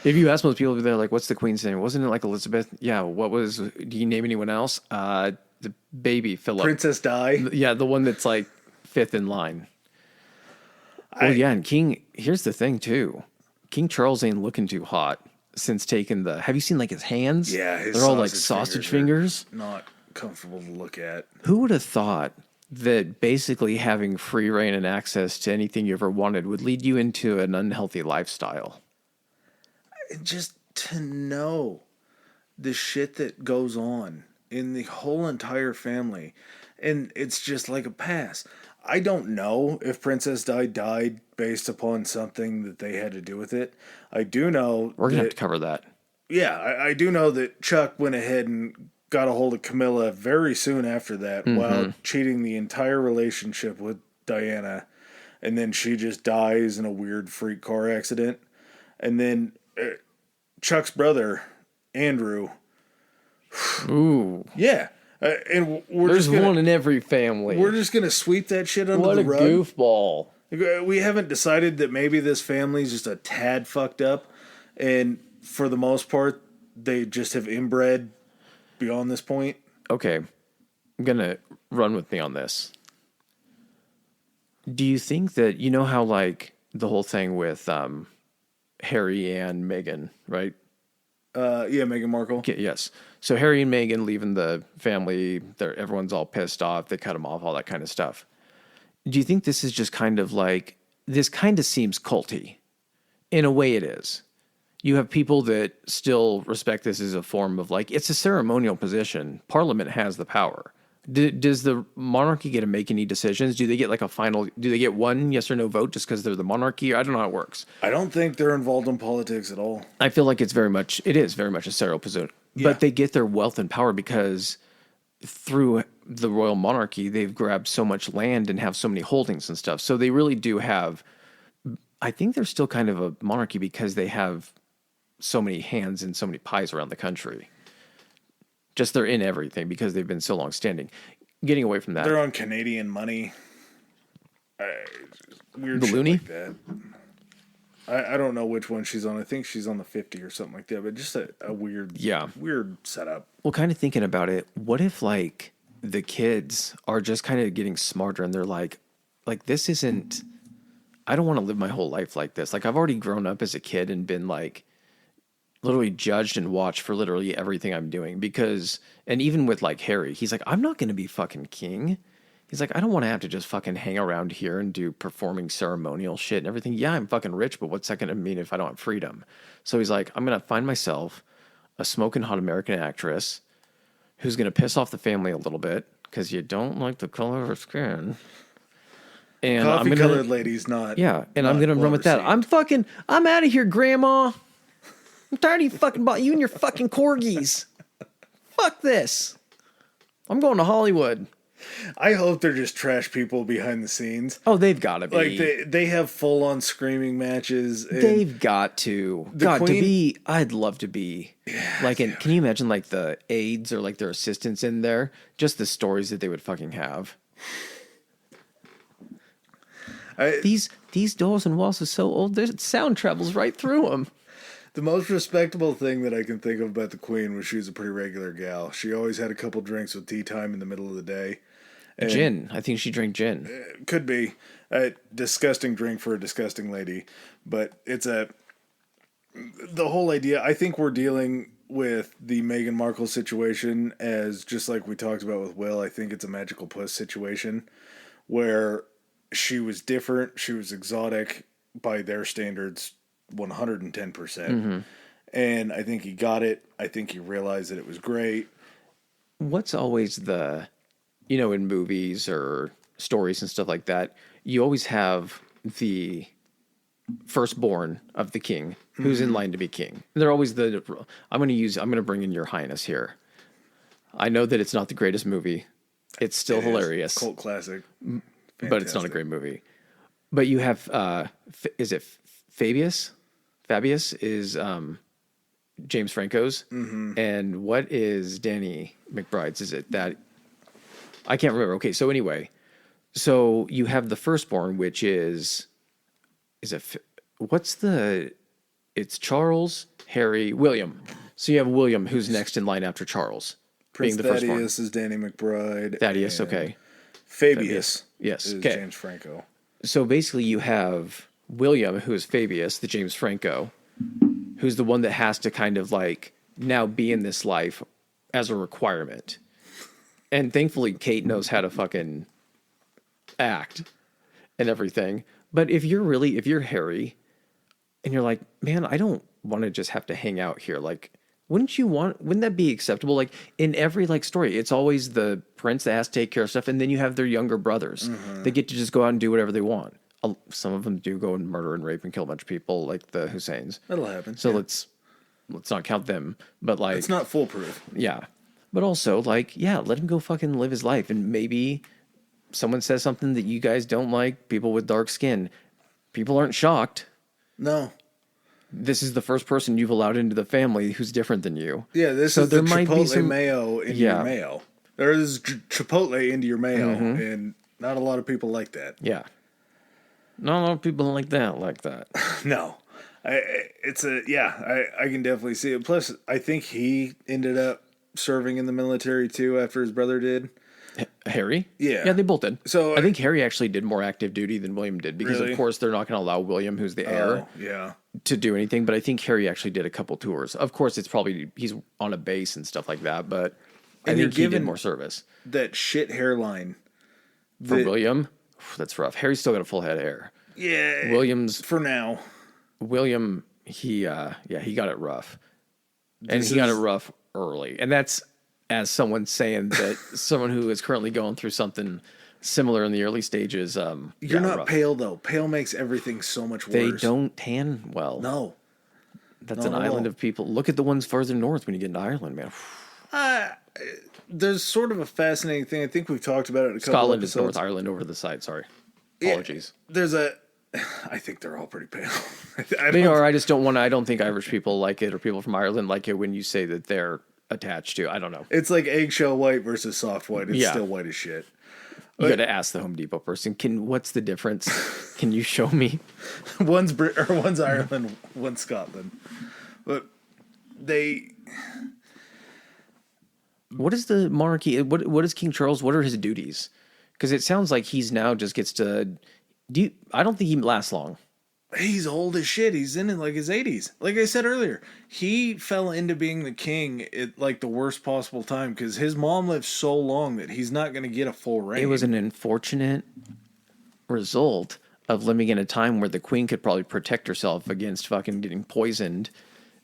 S1: If you ask most people, they're like, what's the Queen's name? Wasn't it like Elizabeth? Yeah, do you name anyone else? The baby, Philip.
S2: Princess Di.
S1: Yeah, the one that's like fifth in line. Well, yeah, and here's the thing too. King Charles ain't looking too hot since taking the. Have you seen like his hands?
S2: Yeah, his
S1: they're all like sausage fingers.
S2: Not comfortable to look at.
S1: Who would have thought that basically having free reign and access to anything you ever wanted would lead you into an unhealthy lifestyle?
S2: And just to know the shit that goes on in the whole entire family, and it's just like a pass. I don't know if Princess Di died based upon something that they had to do with it. I do know
S1: We're gonna have to cover that.
S2: Yeah, I do know that Chuck went ahead and got a hold of Camilla very soon after that while cheating the entire relationship with Diana. And then she just dies in a weird freak car accident. And then Chuck's brother, Andrew.
S1: Ooh.
S2: Yeah. And we're
S1: There's
S2: just gonna,
S1: one in every family.
S2: we're just going to sweep that shit under
S1: What
S2: the
S1: a
S2: rug.
S1: goofball.
S2: We haven't decided that maybe this family's just a tad fucked up. And for the most part, they just have inbred beyond this point.
S1: Okay. I'm going to run with me on this. Do you think that, you know how like the whole thing with Harry and Meghan, right?
S2: Yeah, Meghan Markle.
S1: Okay, yes. So Harry and Meghan leaving the family, everyone's all pissed off. They cut them off, all that kind of stuff. Do you think this is just kind of like, this kind of seems culty? In a way it is. You have people that still respect this as a form of like, it's a ceremonial position. Parliament has the power. Does the monarchy get to make any decisions? Do they get like do they get one yes or no vote just because they're the monarchy? I don't know how it works.
S2: I don't think they're involved in politics at all.
S1: I feel like it is very much a ceremonial position.
S2: Yeah.
S1: But they get their wealth and power because through the royal monarchy, they've grabbed so much land and have so many holdings and stuff. So they really do have, I think they're still kind of a monarchy because they have so many hands and so many pies around the country. Just they're in everything because they've been so long standing. Getting away from that.
S2: They're on Canadian money. Weird
S1: The
S2: shit
S1: Loonie?
S2: like that. I don't know which one she's on. I think she's on the 50 or something like that. But just a weird, weird setup.
S1: Well, kind of thinking about it, what if like the kids are just kind of getting smarter and they're like this isn't, I don't want to live my whole life like this. Like I've already grown up as a kid and been like literally judged and watched for literally everything I'm doing because, and even with like Harry, he's like, I'm not going to be fucking king. He's like, I don't want to have to just fucking hang around here and do performing ceremonial shit and everything. Yeah, I'm fucking rich, but what's that going to mean if I don't have freedom? So he's like, I'm going to find myself a smoking hot American actress who's going to piss off the family a little bit because you don't like the color of her skin. And
S2: Coffee colored lady's not.
S1: Yeah, and
S2: not
S1: I'm going to run with that.
S2: well-received.
S1: I'm out of here, Grandma. I'm tired of you fucking you and your fucking corgis. Fuck this. I'm going to Hollywood.
S2: I hope they're just trash people behind the scenes.
S1: Oh, they've got to be.
S2: Like they have full on screaming matches. And
S1: they've got to. God,
S2: Queen,
S1: I'd love to be. Like, can you imagine like the aides or like their assistants in there? Just the stories that they would fucking have. These doors and walls are so old. There's sound travels right through them.
S2: The most respectable thing that I can think of about the Queen was she was a pretty regular gal. She always had a couple drinks with tea time in the middle of the day. And
S1: gin. I think she drank gin.
S2: Could be a disgusting drink for a disgusting lady, but the whole idea. I think we're dealing with the Meghan Markle situation as just like we talked about with Will. I think it's a magical puss situation where she was different. She was exotic by their standards. 110%. And I think he got it. I think he realized that it was great.
S1: What's always the, in movies or stories and stuff like that, you always have the firstborn of the king who's in line to be king. They're always I'm going to bring in Your Highness here. I know that it's not the greatest movie. It's still hilarious.
S2: Cult classic.
S1: But it's not a great movie. But you have, is it Fabius? Fabius is James Franco's. And what is Danny McBride's? Is it that? I can't remember. Okay, so anyway. So you have the firstborn, which is it, it's Charles, Harry, William. So you have William, who's next in line after Charles.
S2: Prince
S1: being the firstborn.
S2: Thaddeus is Danny McBride.
S1: Thaddeus, okay.
S2: Fabius
S1: Yes,
S2: is
S1: okay.
S2: James Franco.
S1: So basically you have William, who is Fabius, the James Franco, who's the one that has to kind of like now be in this life as a requirement. And thankfully, Kate knows how to fucking act and everything. But if you're Harry and you're like, man, I don't want to just have to hang out here. Like, wouldn't that be acceptable? Like in every like story, it's always the prince that has to take care of stuff. And then you have their younger brothers. They get to just go out and do whatever they want. Some of them do go and murder and rape and kill a bunch of people, like the Husseins.
S2: That'll happen.
S1: So
S2: yeah.
S1: let's not count them. But like,
S2: It's not foolproof.
S1: yeah. But also, like, yeah, let him go fucking live his life. And maybe someone says something that you guys don't like, people with dark skin. People aren't shocked.
S2: No.
S1: This is the first person you've allowed into the family who's different than you.
S2: Yeah, this
S1: So
S2: is the
S1: there might be
S2: Chipotle
S1: some-
S2: mayo into
S1: Yeah.
S2: your mayo. There is Chipotle into your mayo, and not a lot of people like that.
S1: Yeah. Not a lot of people like that.
S2: No. I can definitely see it. Plus, I think he ended up serving in the military too after his brother did.
S1: Harry?
S2: Yeah.
S1: Yeah, they both did.
S2: So
S1: I think Harry actually did more active duty than William did because,
S2: Really?
S1: of course, they're not going to allow William, who's the heir,
S2: Oh, yeah.
S1: to do anything. But I think Harry actually did a couple tours. Of course, it's probably he's on a base and stuff like that. But I
S2: And you're
S1: think he did
S2: given-
S1: more service.
S2: That shit hairline.
S1: For
S2: that-
S1: William, that's rough. Harry's still got a full head of hair.
S2: Yeah.
S1: William's
S2: For now.
S1: William, he got it rough, and
S2: This
S1: he got it
S2: is-
S1: rough early, and that's as someone saying that someone who is currently going through something similar in the early stages.
S2: You're
S1: got
S2: not
S1: rough.
S2: pale, though. Pale makes everything so much worse.
S1: They don't tan well.
S2: No.
S1: That's
S2: not
S1: an
S2: at
S1: island
S2: all.
S1: of people. Look at the ones further north when you get into Ireland, man.
S2: There's sort of a fascinating thing. I think we've talked about it in a couple
S1: Scotland is
S2: episodes.
S1: North Ireland over the side. Sorry,
S2: Yeah,
S1: apologies.
S2: There's a. I think they're all pretty pale. I
S1: They
S2: don't-
S1: are. I just don't want to. I don't think Irish people like it, or people from Ireland like it when you say that they're attached to. I don't know.
S2: It's like eggshell white versus soft white. It's
S1: Yeah.
S2: still white as shit.
S1: You got to ask the Home Depot person. What's the difference? Can you show me?
S2: One's Ireland, one's Scotland. But they.
S1: What is the monarchy? What is King Charles? What are his duties? Because it sounds like he's now just gets to. I don't think he lasts long.
S2: He's old as shit. He's in like his 80s. Like I said earlier, he fell into being the king at like the worst possible time because his mom lived so long that he's not going to get a full reign.
S1: It was an unfortunate result of living in a time where the queen could probably protect herself against fucking getting poisoned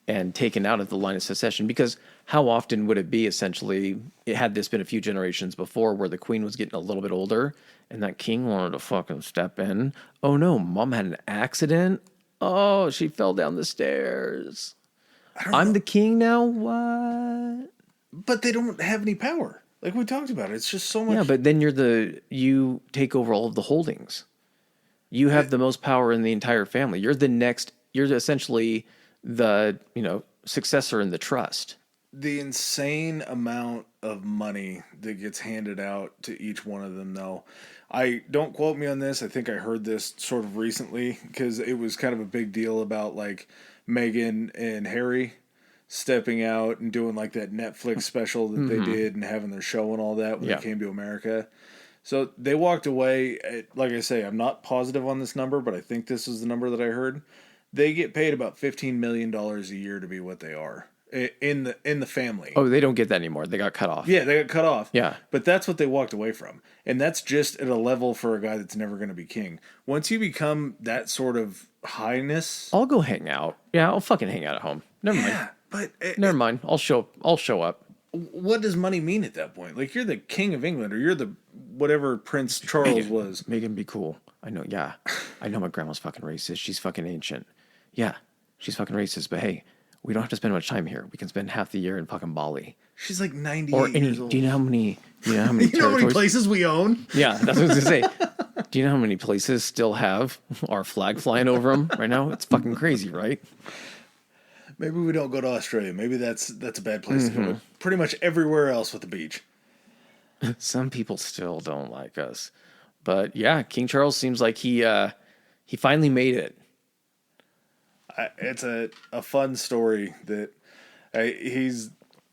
S1: and taken out of the line of succession. Because how often would it be essentially, had this been a few generations before, where the queen was getting a little bit older and that king wanted to fucking step in? Oh no, mom had an accident. Oh, she fell down the stairs. I'm the king now. What?
S2: But they don't have any power. Like we talked about, it's just so much.
S1: Yeah, but then you take over all of the holdings. You have the most power in the entire family. You're essentially the, successor in the trust.
S2: The insane amount of money that gets handed out to each one of them, though. I don't quote me on this. I think I heard this sort of recently because it was kind of a big deal about like Meghan and Harry stepping out and doing like that Netflix special that they did and having their show and all that when
S1: Yeah.
S2: they came to America. So they walked away. Like I say, I'm not positive on this number, but I think this is the number that I heard. They get paid about $15 million a year to be what they are in the family.
S1: Oh, they don't get that anymore. They got cut off.
S2: Yeah, they got cut off.
S1: Yeah.
S2: But that's what they walked away from. And that's just at a level for a guy that's never going to be king. Once you become that sort of highness.
S1: I'll go hang out. Yeah, I'll fucking hang out at home. Never mind.
S2: Yeah, but
S1: Never mind. I'll show up.
S2: what does money mean at that point? Like, you're the king of England or you're the whatever Prince Charles was.
S1: Megan, be cool. I know, yeah. I know my grandma's fucking racist. She's fucking ancient. Yeah, she's fucking racist, but hey, we don't have to spend much time here. We can spend half the year in fucking Bali.
S2: She's like 98
S1: Or
S2: years old.
S1: do you know how many
S2: You know how many
S1: territories?
S2: places we own?
S1: Yeah, that's what I was gonna say. Do you know how many places still have our flag flying over them right now? It's fucking crazy, right?
S2: Maybe we don't go to Australia. Maybe that's a bad place to go. Pretty much everywhere else with the beach.
S1: Some people still don't like us, but yeah, King Charles seems like he finally made it.
S2: It's a fun story that he's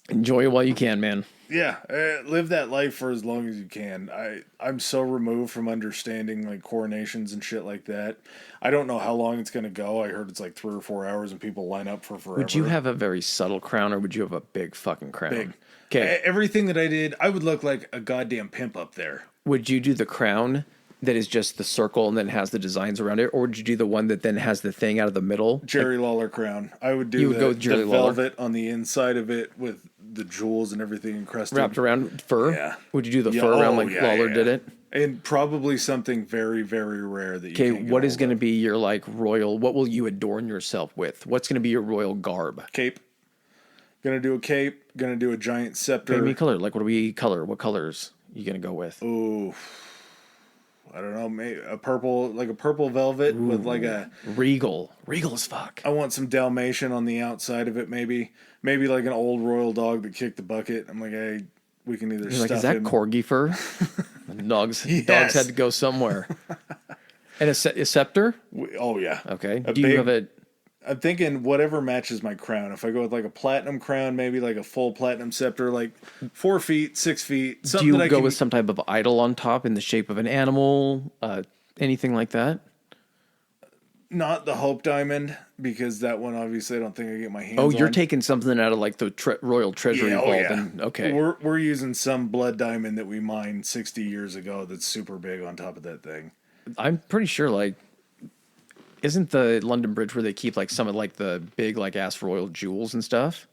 S1: Enjoy it while you can, man.
S2: Yeah, live that life for as long as you can. I'm so removed from understanding like coronations and shit like that. I don't know how long it's gonna go. I heard it's like 3 or 4 hours and people line up for
S1: Would you
S2: forever.
S1: have a very subtle crown or would you have a big fucking
S2: Big.
S1: crown? Okay.
S2: Everything that I did, I would look like a goddamn pimp up there.
S1: Would you do the crown that is just the circle and then has the designs around it, or would you do the one that then has the thing out of the middle?
S2: Jerry Lawler crown. I would do
S1: You would go with Jerry
S2: the
S1: Lawler?
S2: velvet on the inside of it with the jewels and everything encrusted.
S1: Wrapped around fur?
S2: Yeah.
S1: Would you do the
S2: Yeah,
S1: fur around
S2: oh,
S1: like
S2: yeah,
S1: Lawler
S2: yeah.
S1: did it?
S2: And probably something very, very rare that you
S1: Okay,
S2: can't get
S1: what is
S2: hold
S1: going to
S2: of.
S1: be your like royal? What will you adorn yourself with? What's going to be your royal garb?
S2: Cape. Gonna do a cape. Gonna do a giant scepter.
S1: Give me color. Like, what do we color? What colors you going to go with?
S2: Ooh, I don't know. Maybe a purple, like a purple velvet with like a.
S1: Regal. Regal as fuck.
S2: I want some Dalmatian on the outside of it. Maybe like an old royal dog that kicked the bucket. I'm like, hey, we can either
S1: You're
S2: stuff
S1: like, is that
S2: him.
S1: corgi fur? Dogs
S2: Yes.
S1: had to go somewhere. And a scepter?
S2: Oh yeah.
S1: Okay.
S2: A
S1: Do you
S2: big-
S1: have it?
S2: I'm thinking whatever matches my crown. If I go with like a platinum crown, maybe like a full platinum scepter, like 4 feet, 6 feet.
S1: Do
S2: Something
S1: you
S2: that I
S1: go
S2: can,
S1: with some type of idol on top in the shape of an animal? Anything like that?
S2: not the Hope Diamond because that one obviously I don't think I get my hands.
S1: Oh, you're
S2: on.
S1: taking something out of like the royal treasury
S2: Yeah, oh,
S1: vault.
S2: yeah.
S1: And, okay.
S2: We're using some blood diamond that we mined 60 years ago that's super big on top of that thing.
S1: I'm pretty sure like isn't the London Bridge where they keep like some of like the big like ass royal jewels and stuff?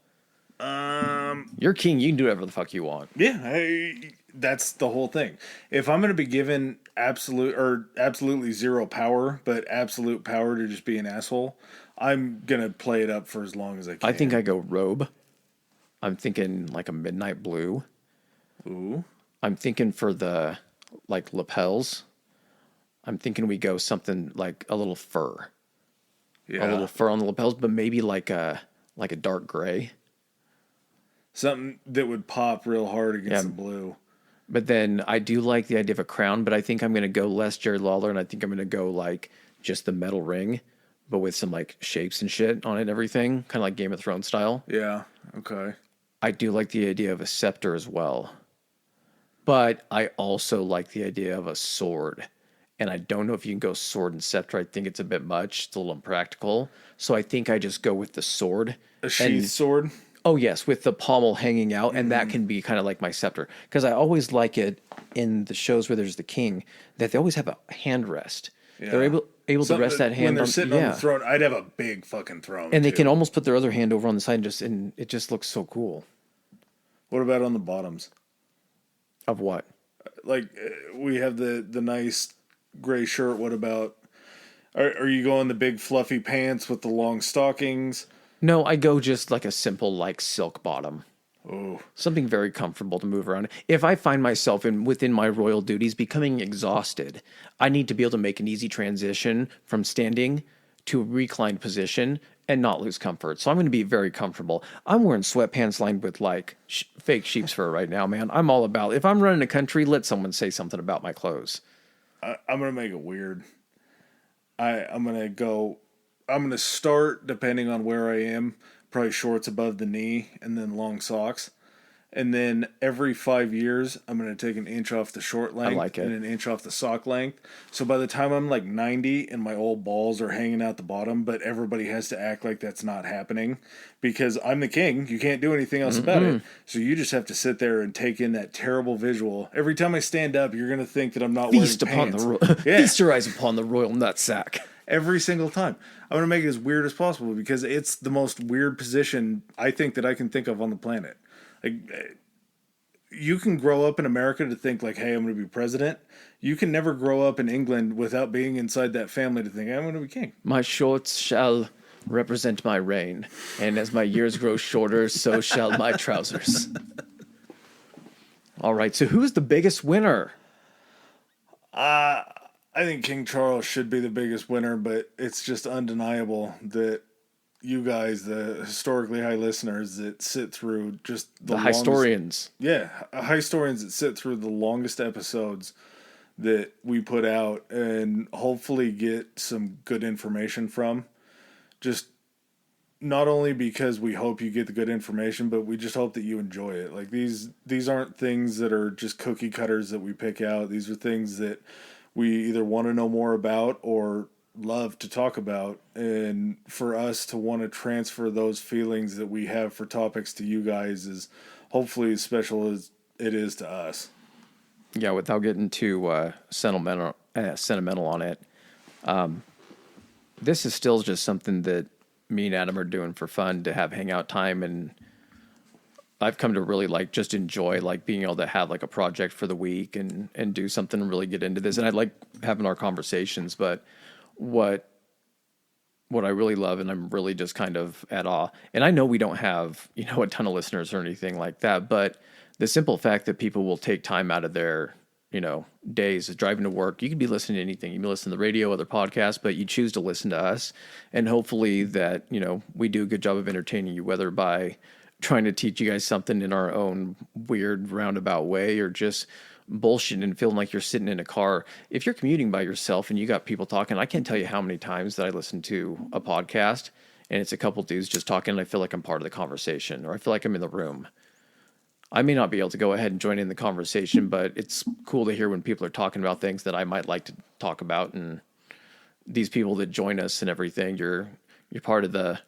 S1: You're king, you can do whatever the fuck you want.
S2: Yeah, that's the whole thing. If I'm going to be given absolutely zero power, but absolute power to just be an asshole, I'm going to play it up for as long as I can.
S1: I think I go robe. I'm thinking like a midnight blue.
S2: Ooh.
S1: I'm thinking for the like lapels. I'm thinking we go something like a little fur.
S2: Yeah.
S1: A little fur on the lapels, but maybe like a dark gray.
S2: Something that would pop real hard against
S1: Yeah.
S2: the blue.
S1: But then I do like the idea of a crown, but I think I'm going to go less Jerry Lawler, and I think I'm going to go like just the metal ring, but with some like shapes and shit on it and everything, kind of like Game of Thrones style.
S2: Yeah. Okay.
S1: I do like the idea of a scepter as well. But I also like the idea of a sword. And I don't know if you can go sword and scepter. I think it's a bit much. It's a little impractical. So I think I just go with the sword.
S2: A sheath sword.
S1: Oh, yes, with the pommel hanging out. And that can be kind of like my scepter. Because I always like it in the shows where there's the king that they always have a hand rest.
S2: Yeah.
S1: They're able to rest that hand
S2: when they're
S1: on,
S2: sitting on the throne. I'd have a big fucking throne.
S1: And they
S2: too.
S1: can almost put their other hand over on the side and it just looks so cool.
S2: What about on the bottoms?
S1: Of what?
S2: Like we have the nice gray shirt. What about? Are you going the big fluffy pants with the long stockings?
S1: No, I go just like a simple like silk bottom.
S2: Oh,
S1: Something very comfortable to move around. If I find myself within my royal duties becoming exhausted, I need to be able to make an easy transition from standing to a reclined position and not lose comfort. So I'm going to be very comfortable. I'm wearing sweatpants lined with like fake sheep's fur right now, man. I'm all about if I'm running a country, let someone say something about my clothes.
S2: I'm gonna make it weird. I'm gonna go. I'm gonna start depending on where I am. Probably shorts above the knee and then long socks. And then every 5 years, I'm going to take an inch off the short length
S1: like it.
S2: and an inch off the sock length. So by the time I'm like 90 and my old balls are hanging out the bottom, but everybody has to act like that's not happening because I'm the king. You can't do anything else about it. So you just have to sit there and take in that terrible visual. Every time I stand up, you're going to think that I'm not
S1: Feast
S2: wearing
S1: upon
S2: pants.
S1: the feast your eyes upon the royal nutsack.
S2: Every single time. I'm going to make it as weird as possible because it's the most weird position I think that I can think of on the planet. Like, you can grow up in America to think like, hey, I'm going to be president. You can never grow up in England without being inside that family to think, hey, I'm going to be king.
S1: My shorts shall represent my reign, and as my years grow shorter, so shall my trousers. All right, so who's the biggest winner?
S2: I think King Charles should be the biggest winner, but it's just undeniable that you guys, the historically high listeners that sit through just
S1: The
S2: longest-
S1: historians.
S2: Yeah, historians that sit through the longest episodes that we put out and hopefully get some good information from. Just not only because we hope you get the good information, but we just hope that you enjoy it. Like these aren't things that are just cookie cutters that we pick out. These are things that we either want to know more about or love to talk about. And for us to want to transfer those feelings that we have for topics to you guys is hopefully as special as it is to us.
S1: Yeah, without getting too sentimental on it, this is still just something that me and Adam are doing for fun to have hangout time, and I've come to really like just enjoy like being able to have like a project for the week and do something and really get into this. And I like having our conversations, but what I really love, and I'm really just kind of at awe. And I know we don't have, a ton of listeners or anything like that, but the simple fact that people will take time out of their, days of driving to work, you could be listening to anything. You can be listening to the radio, other podcasts, but you choose to listen to us. And hopefully that, we do a good job of entertaining you, whether by trying to teach you guys something in our own weird roundabout way or just bullshit and feeling like you're sitting in a car. If you're commuting by yourself and you got people talking, I can't tell you how many times that I listen to a podcast and it's a couple dudes just talking and I feel like I'm part of the conversation or I feel like I'm in the room. I may not be able to go ahead and join in the conversation, but it's cool to hear when people are talking about things that I might like to talk about. And these people that join us and everything, you're part of the,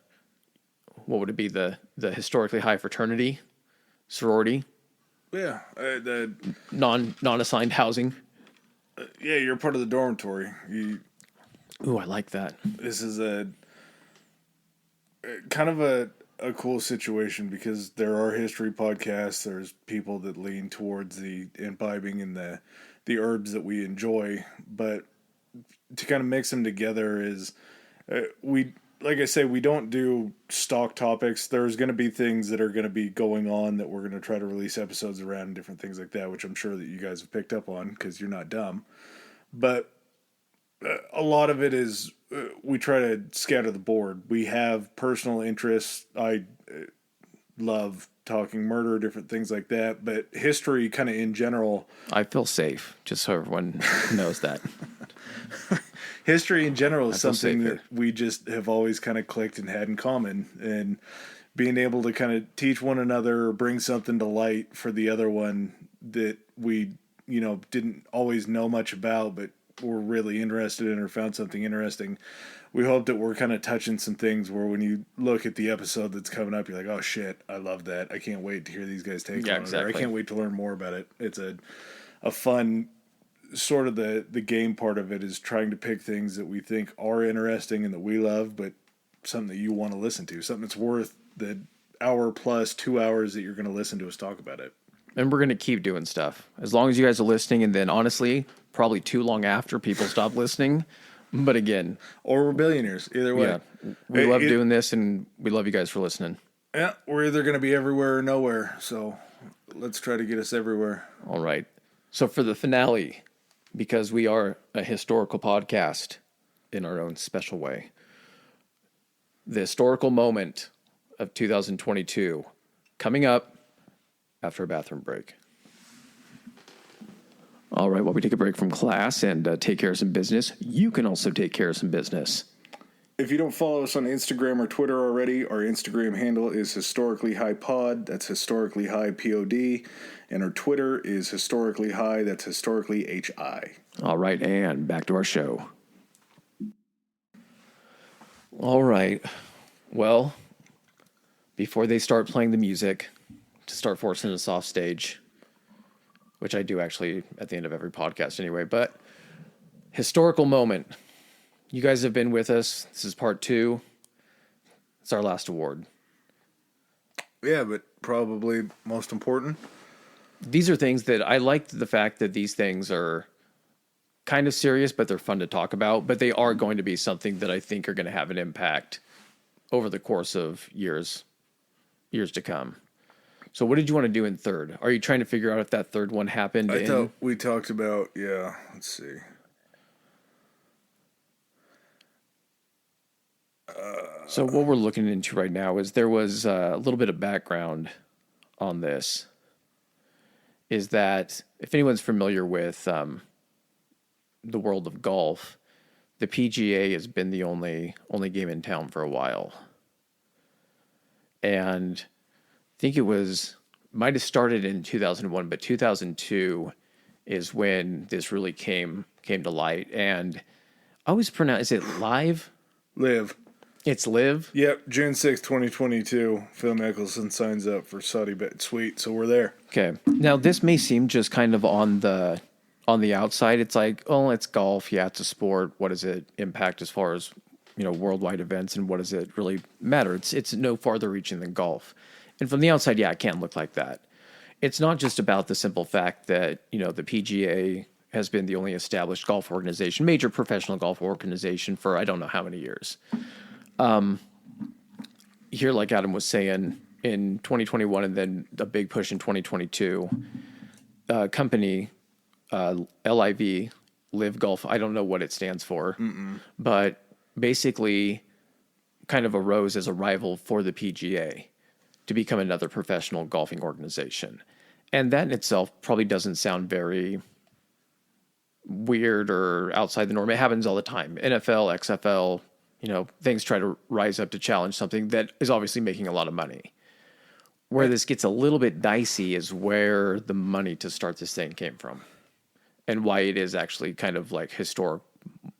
S1: what would it be? The historically high fraternity, sorority,
S2: Yeah, the
S1: non-assigned housing.
S2: yeah, you're part of the dormitory.
S1: Ooh, I like that.
S2: This is a kind of a cool situation because there are history podcasts. There's people that lean towards the imbibing and the herbs that we enjoy, but to kind of mix them together is we like I say, we don't do stock topics. There's going to be things that are going to be going on that we're going to try to release episodes around and different things like that, which I'm sure that you guys have picked up on because you're not dumb. But a lot of it is we try to scatter the board. We have personal interests. I love talking murder, different things like that. But history, kind of in general,
S1: I feel safe, just so everyone knows that.
S2: history in general is something
S1: safer.
S2: that we just have always kind of clicked and had in common. And being able to kind of teach one another or bring something to light for the other one that we, didn't always know much about, but were really interested in or found something interesting. We hope that we're kind of touching some things where when you look at the episode that's coming up, you're like, oh shit, I love that. I can't wait to hear these guys take on it. Or I can't wait to learn more about it. It's a fun sort of the game part of it is trying to pick things that we think are interesting and that we love, but something that you want to listen to, something that's worth the hour plus 2 hours that you're going to listen to us talk about it.
S1: And we're going to keep doing stuff as long as you guys are listening. And then honestly, probably too long after people stop listening. But again,
S2: or we're billionaires. Either way,
S1: we love doing this and we love you guys for listening.
S2: Yeah, we're either going to be everywhere or nowhere. So let's try to get us everywhere.
S1: All right. So for the finale, because we are a historical podcast in our own special way, the historical moment of 2022 coming up after a bathroom break. All right, while we take a break from class and take care of some business, you can also take care of some business.
S2: If you don't follow us on Instagram or Twitter already, our Instagram handle is Historically High Pod. That's Historically High POD. And our Twitter is Historically High. That's Historically HI.
S1: All right, and back to our show. All right. Well, before they start playing the music to start forcing us off stage, which I do actually at the end of every podcast anyway, but historical moment. You guys have been with us. This is part 2. It's our last award.
S2: Yeah, but probably most important.
S1: These are things that I like the fact that these things are kind of serious, but they're fun to talk about. But they are going to be something that I think are going to have an impact over the course of years to come. So what did you want to do in third? Are you trying to figure out if that third one happened?
S2: I thought we talked about, let's see.
S1: So what we're looking into right now is there was a little bit of background on this. Is that if anyone's familiar with the world of golf, the PGA has been the only game in town for a while. And I think might have started in 2001, but 2002 is when this really came to light. And I always pronounce, is it live?
S2: Live.
S1: It's live.
S2: Yep, June 6th, 2022, Phil Mickelson signs up for Saudi Bet. Sweet, so we're there.
S1: Okay. Now this may seem just kind of on the outside. It's like, oh, it's golf. Yeah, it's a sport. What does it impact as far as, worldwide events, and what does it really matter? It's no farther reaching than golf. And from the outside, yeah, it can't look like that. It's not just about the simple fact that, the PGA has been the only established golf organization, major professional golf organization for I don't know how many years. Here, like Adam was saying, in 2021 and then a big push in 2022, company LIV, Live Golf, I don't know what it stands for, but basically kind of arose as a rival for the PGA to become another professional golfing organization. And that in itself probably doesn't sound very weird or outside the norm. It happens all the time. NFL, XFL, things try to rise up to challenge something that is obviously making a lot of money. Where this gets a little bit dicey is where the money to start this thing came from and why it is actually kind of like historic,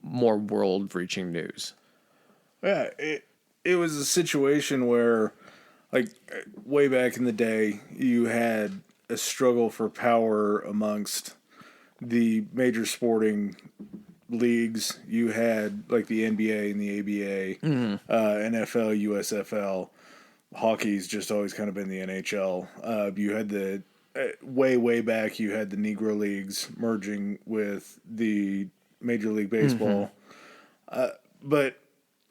S1: more world-reaching news.
S2: Yeah, it was a situation where, like, way back in the day, you had a struggle for power amongst the major sporting leagues. You had, like, the NBA and the ABA, NFL, USFL. Hockey's just always kind of been the NHL. You had the, way back, you had the Negro Leagues merging with the Major League Baseball. But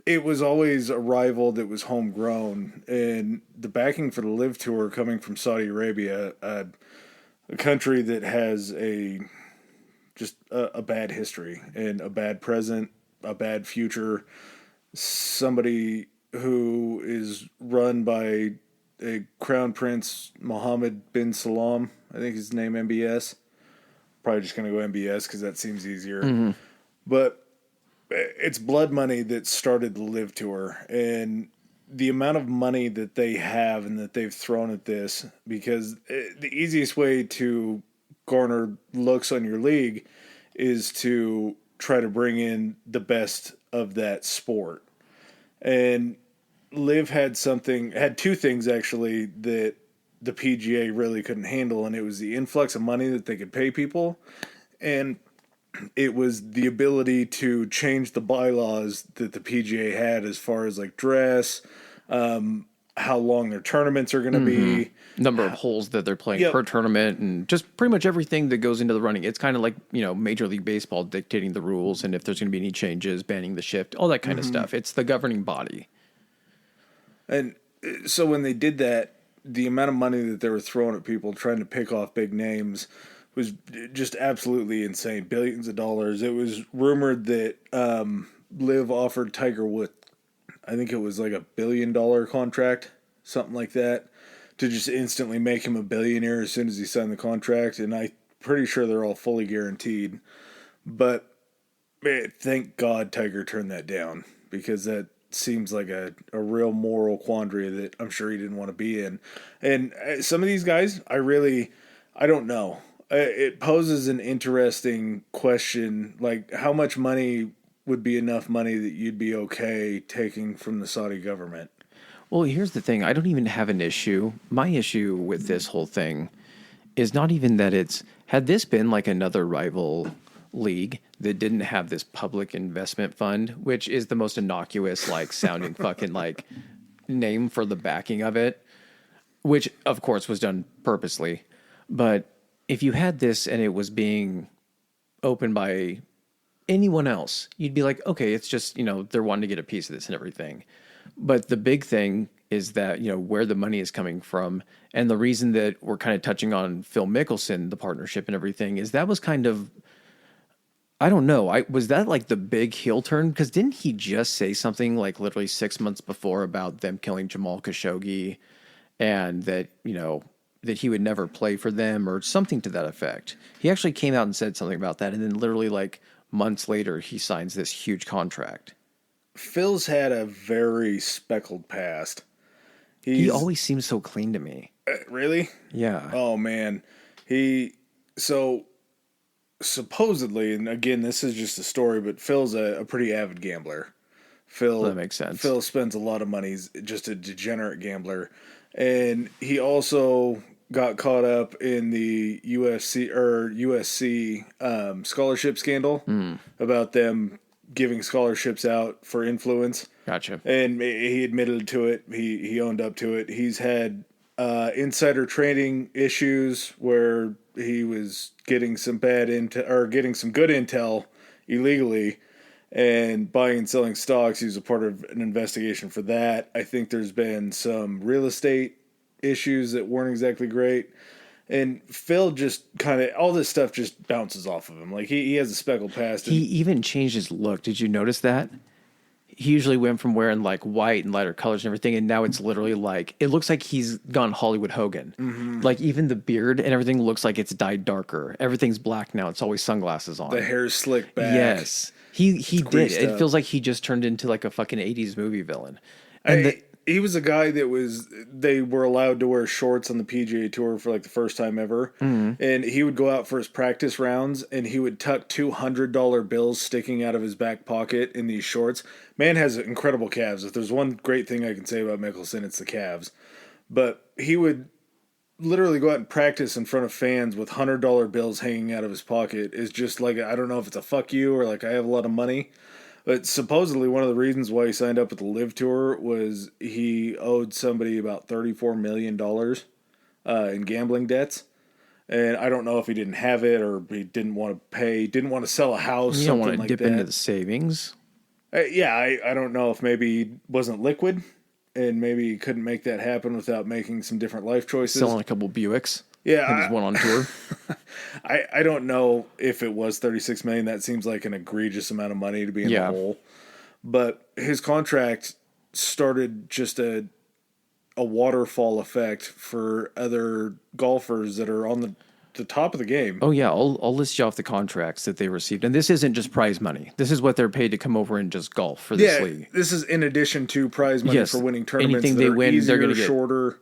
S2: it was always a rival that was homegrown, and the backing for the Live Tour coming from Saudi Arabia, a country that has a bad history and a bad present, a bad future. Somebody who is run by a Crown Prince Mohammed bin Salam, I think his name MBS. Probably just going to go MBS because that seems easier. But it's blood money that started the Live Tour, and the amount of money that they have and that they've thrown at this, because the easiest way to garner looks on your league is to try to bring in the best of that sport. And Live had two things actually that the PGA really couldn't handle, and it was the influx of money that they could pay people, and it was the ability to change the bylaws that the PGA had as far as like dress, how long their tournaments are going to be,
S1: number of holes that they're playing per tournament, and just pretty much everything that goes into the running. It's kind of like, Major League Baseball dictating the rules, and if there's going to be any changes, banning the shift, all that kind of stuff. It's the governing body.
S2: And so when they did that, the amount of money that they were throwing at people trying to pick off big names was just absolutely insane. Billions of dollars. It was rumored that Liv offered Tiger Woods, I think it was like $1 billion contract, something like that, to just instantly make him a billionaire as soon as he signed the contract. And I'm pretty sure they're all fully guaranteed. But man, thank God Tiger turned that down, because that seems like a real moral quandary that I'm sure he didn't want to be in. And some of these guys, I don't know. It poses an interesting question, like how much money would be enough money that you'd be okay taking from the Saudi government?
S1: Well, here's the thing. I don't even have an issue. My issue with this whole thing is not even that had this been like another rival league that didn't have this public investment fund, which is the most innocuous, like sounding fucking like name for the backing of it, which of course was done purposely. But if you had this and it was being opened by anyone else, you'd be like, okay, it's just, they're wanting to get a piece of this and everything. But the big thing is that, where the money is coming from. And the reason that we're kind of touching on Phil Mickelson, the partnership and everything, is that was kind of, I don't know. Was that like the big heel turn? Because didn't he just say something like literally 6 months before about them killing Jamal Khashoggi, and that, that he would never play for them or something to that effect? He actually came out and said something about that. And then literally like months later, he signs this huge contract.
S2: Phil's had a very speckled past.
S1: He always seems so clean to me.
S2: Really?
S1: Yeah.
S2: Oh man, so supposedly, and again, this is just a story, but Phil's a pretty avid gambler. Phil
S1: That makes sense.
S2: Phil spends a lot of money. He's just a degenerate gambler, and he also got caught up in the UFC or USC scholarship scandal about them giving scholarships out for influence.
S1: Gotcha.
S2: And he admitted to it. He owned up to it. He's had insider trading issues where he was getting some bad intel or getting some good intel illegally and buying and selling stocks. He was a part of an investigation for that. I think there's been some real estate issues that weren't exactly great. And Phil just kind of, all this stuff just bounces off of him. Like he has a speckled past.
S1: He even changed his look. Did you notice that? He usually went from wearing like white and lighter colors and everything, and now it's literally like it looks like he's gone Hollywood Hogan.
S2: Mm-hmm.
S1: Like even the beard and everything looks like it's dyed darker. Everything's black now. It's always sunglasses on.
S2: The hair's slicked back.
S1: Yes, he did.
S2: greased
S1: It
S2: up.
S1: feels like he just turned into like a fucking 80s movie villain.
S2: He was a guy that they were allowed to wear shorts on the PGA Tour for like the first time ever.
S1: Mm-hmm.
S2: And he would go out for his practice rounds and he would tuck $200 bills sticking out of his back pocket in these shorts. Man has incredible calves. If there's one great thing I can say about Mickelson, it's the calves. But he would literally go out and practice in front of fans with $100 bills hanging out of his pocket. Is just like, I don't know if it's a fuck you or like I have a lot of money. But supposedly one of the reasons why he signed up with the Live Tour was he owed somebody about $34 million in gambling debts. And I don't know if he didn't have it or he didn't want to pay, didn't want to sell a house,
S1: You don't
S2: something
S1: want to
S2: like
S1: dip into
S2: that.
S1: the savings.
S2: I don't know if maybe he wasn't liquid and maybe he couldn't make that happen without making some different life choices.
S1: Selling a couple Buicks.
S2: Yeah,
S1: And just went on tour.
S2: I don't know if it was 36 million. That seems like an egregious amount of money to be in
S1: Yeah.
S2: the hole. But his contract started just a waterfall effect for other golfers that are on the top of the game.
S1: Oh yeah, I'll list you off the contracts that they received, and this isn't just prize money. This is what they're paid to come over and just golf for this
S2: Yeah,
S1: league.
S2: this is in addition to prize money
S1: Yes,
S2: for winning tournaments.
S1: anything
S2: that
S1: they
S2: are
S1: win,
S2: easier,
S1: they're gonna get.
S2: shorter.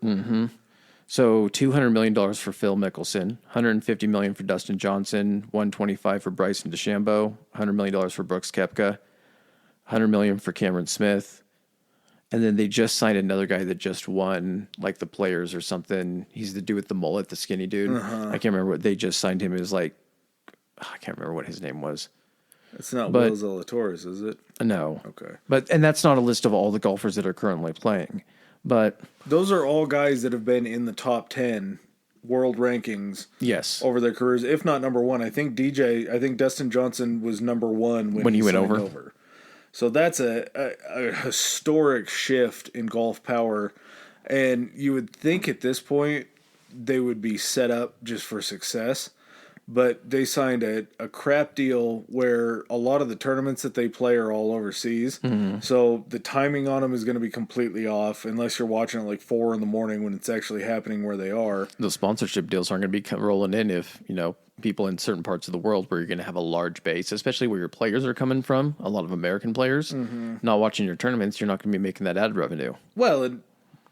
S1: So $200 million for Phil Mickelson, $150 million for Dustin Johnson, $125 for Bryson DeChambeau, $100 million for Brooks Koepka, $100 million for Cameron Smith, and then they just signed another guy that just won, like the Players or something. He's the dude with the mullet, the skinny dude. I can't remember what they just signed him as. Like, I can't remember what his name was.
S2: It's not
S1: But-
S2: Will Zalatoris, is it?
S1: No,
S2: Okay.
S1: and that's not a list of all the golfers that are currently playing, but
S2: Those are all guys that have been in the top 10 world rankings
S1: yes,
S2: over their careers, if not number one. I think Dustin Johnson was number one when
S1: he went
S2: signed
S1: over.
S2: So that's a historic shift in golf power. And you would think at this point they would be set up just for success. But they signed a crap deal where a lot of the tournaments that they play are all overseas. So the timing on them is going to be completely off unless you're watching at like 4 a.m. when it's actually happening where they are.
S1: the sponsorship deals aren't going to be rolling in if, people in certain parts of the world where you're going to have a large base, especially where your players are coming from, a lot of American players, not watching your tournaments, you're not going to be making that ad revenue.
S2: Well, and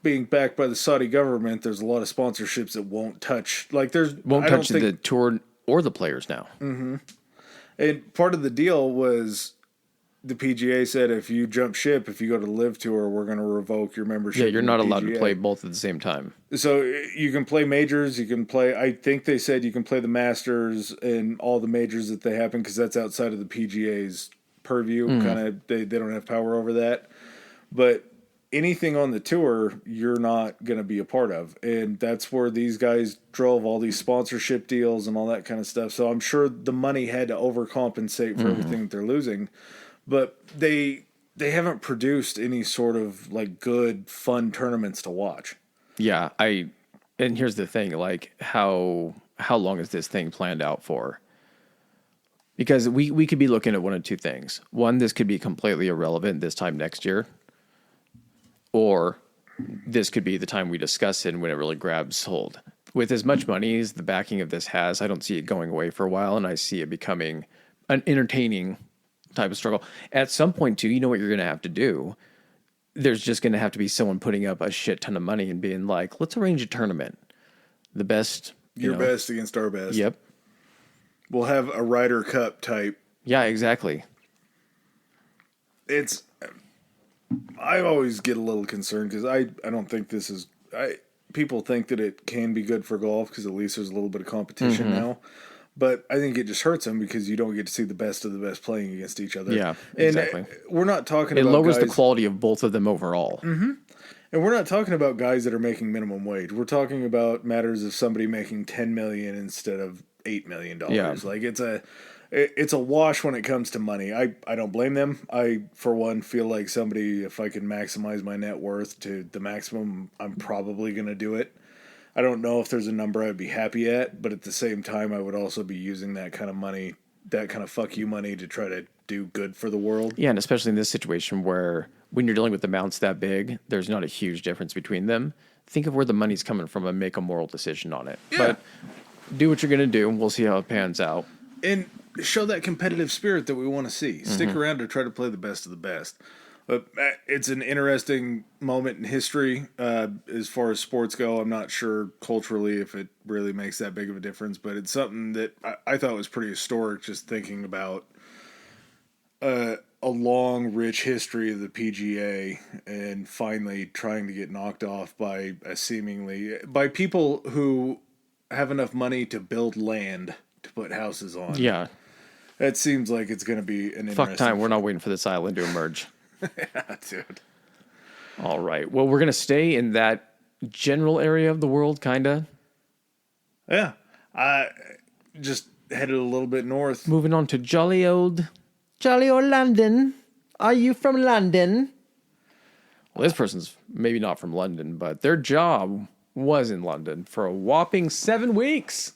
S2: being backed by the Saudi government, there's a lot of sponsorships that won't touch. Like
S1: Won't touch the tour or the players now.
S2: And part of the deal was the PGA said if you jump ship, if you go to the Live Tour, we're going to revoke your membership.
S1: Yeah, you're
S2: in
S1: not
S2: the
S1: allowed to
S2: PGA.
S1: play both at the same time.
S2: So you can play majors, you can play. I think they said you can play the Masters and all the majors that they happen because that's outside of the PGA's purview. Kind of, they don't have power over that. But anything on the tour, you're not going to be a part of, and that's where these guys drove all these sponsorship deals and all that kind of stuff. So I'm sure the money had to overcompensate for everything that they're losing, but they haven't produced any sort of like good fun tournaments to watch.
S1: Yeah, and here's the thing, like how long is this thing planned out for? Because we could be looking at one of two things. One, this could be completely irrelevant this time next year. Or this could be the time we discuss it when it really grabs hold. With as much money as the backing of this has, I don't see it going away for a while, and I see it becoming an entertaining type of struggle. At some point, too, you know what you're going to have to do? there's just going to have to be someone putting up a shit ton of money and being like, let's arrange a tournament. The best.
S2: Your best against our best.
S1: Yep.
S2: We'll have a Ryder Cup type.
S1: Yeah, exactly.
S2: I always get a little concerned because I don't think this is. People think that it can be good for golf because at least there's a little bit of competition now. But I think it just hurts them because you don't get to see the best of the best playing against each other.
S1: Yeah,
S2: and
S1: exactly.
S2: We're not talking
S1: It
S2: about
S1: lowers the
S2: guys,
S1: quality of both of them overall.
S2: and we're not talking about guys that are making minimum wage. We're talking about matters of somebody making $10 million instead of $8 million.
S1: Yeah.
S2: Like it's a wash when it comes to money. I don't blame them. I, for one, feel like somebody, if I can maximize my net worth to the maximum, I'm probably going to do it. I don't know if there's a number I'd be happy at, but at the same time, I would also be using that kind of money, that kind of fuck you money to try to do good for the world.
S1: Yeah, and especially in this situation where when you're dealing with amounts that big, there's not a huge difference between them. Think of where the money's coming from and make a moral decision on it.
S2: Yeah.
S1: But do what you're going to do, and we'll see how it pans out.
S2: And show that competitive spirit that we want to see. Stick around to try to play the best of the best. But it's an interesting moment in history as far as sports go. I'm not sure culturally if it really makes that big of a difference, but it's something that I thought was pretty historic just thinking about a long, rich history of the PGA and finally trying to get knocked off by by people who have enough money to build land to put houses on.
S1: Yeah.
S2: That seems like it's going to be an interesting...
S1: Fuck time. We're not waiting for this island to emerge.
S2: Yeah, dude.
S1: All right. Well, we're going to stay in that general area of the world, kind of.
S2: Yeah. Just headed a little bit north.
S1: Moving on to jolly old London. Are you from London? Well, this person's maybe not from London, but their job was in London for a whopping 7 weeks.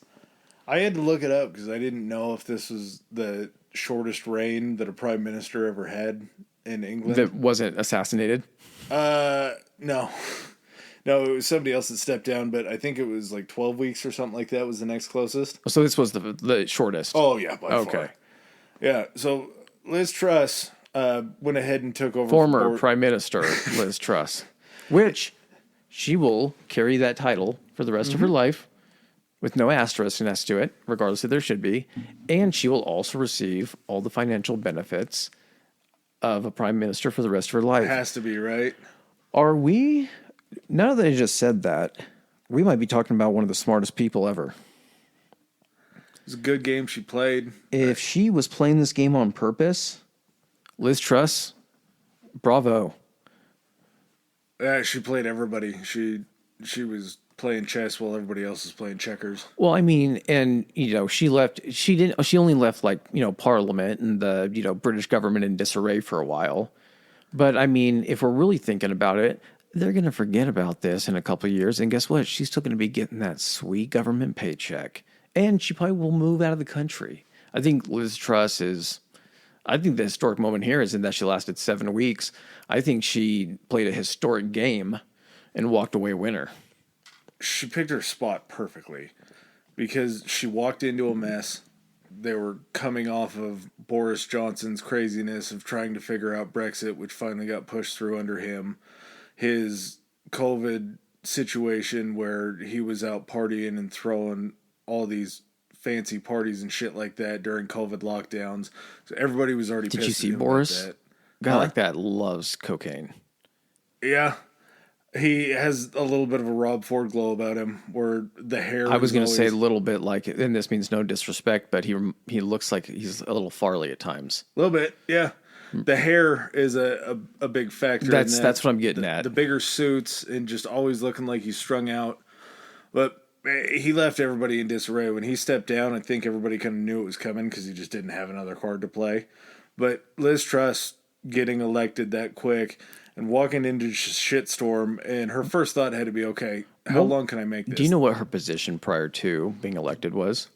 S2: I had to look it up because I didn't know if this was the shortest reign that a prime minister ever had in England.
S1: That wasn't assassinated?
S2: No. No, it was somebody else that stepped down, but I think it was like 12 weeks or something like that was the next closest.
S1: So this was the shortest.
S2: Oh, yeah, by
S1: Okay.
S2: far. Yeah, so Liz Truss went ahead and took over.
S1: Former Prime Minister Liz Truss, which she will carry that title for the rest of her life with no asterisk next to it, regardless if there should be. And she will also receive all the financial benefits of a prime minister for the rest of her life.
S2: Has to be, right?
S1: Are we, now that I just said that, we might be talking about one of the smartest people ever.
S2: It was a good game she played.
S1: If she was playing this game on purpose, Liz Truss, bravo.
S2: She played everybody. She was playing chess while everybody else is playing checkers.
S1: Well, I mean, and, she only left Parliament and the, British government in disarray for a while. But I mean, if we're really thinking about it, they're going to forget about this in a couple of years. And guess what? She's still going to be getting that sweet government paycheck. And she probably will move out of the country. I think Liz Truss I think the historic moment here is in that she lasted 7 weeks. I think she played a historic game and walked away winner.
S2: She picked her spot perfectly because she walked into a mess. They were coming off of Boris Johnson's craziness of trying to figure out Brexit, which finally got pushed through under him. His COVID situation where he was out partying and throwing all these fancy parties and shit like that during COVID lockdowns. So everybody was already
S1: Did
S2: pissed
S1: you see
S2: at him about
S1: Boris?
S2: that.
S1: Guy like that loves cocaine.
S2: Yeah. He has a little bit of a Rob Ford glow about him, where the hair.
S1: I was going to say a
S2: always
S1: little bit like, and this means no disrespect, but he looks like he's a little Farley at times.
S2: a little bit, yeah. The hair is a big factor. in that.
S1: That's what I'm getting at.
S2: The bigger suits and just always looking like he's strung out. But he left everybody in disarray when he stepped down. I think everybody kind of knew it was coming because he just didn't have another card to play. But Liz Truss getting elected that quick and walking into shitstorm, and her first thought had to be, okay, how long can I make this?
S1: Do you know what her position prior to being elected was?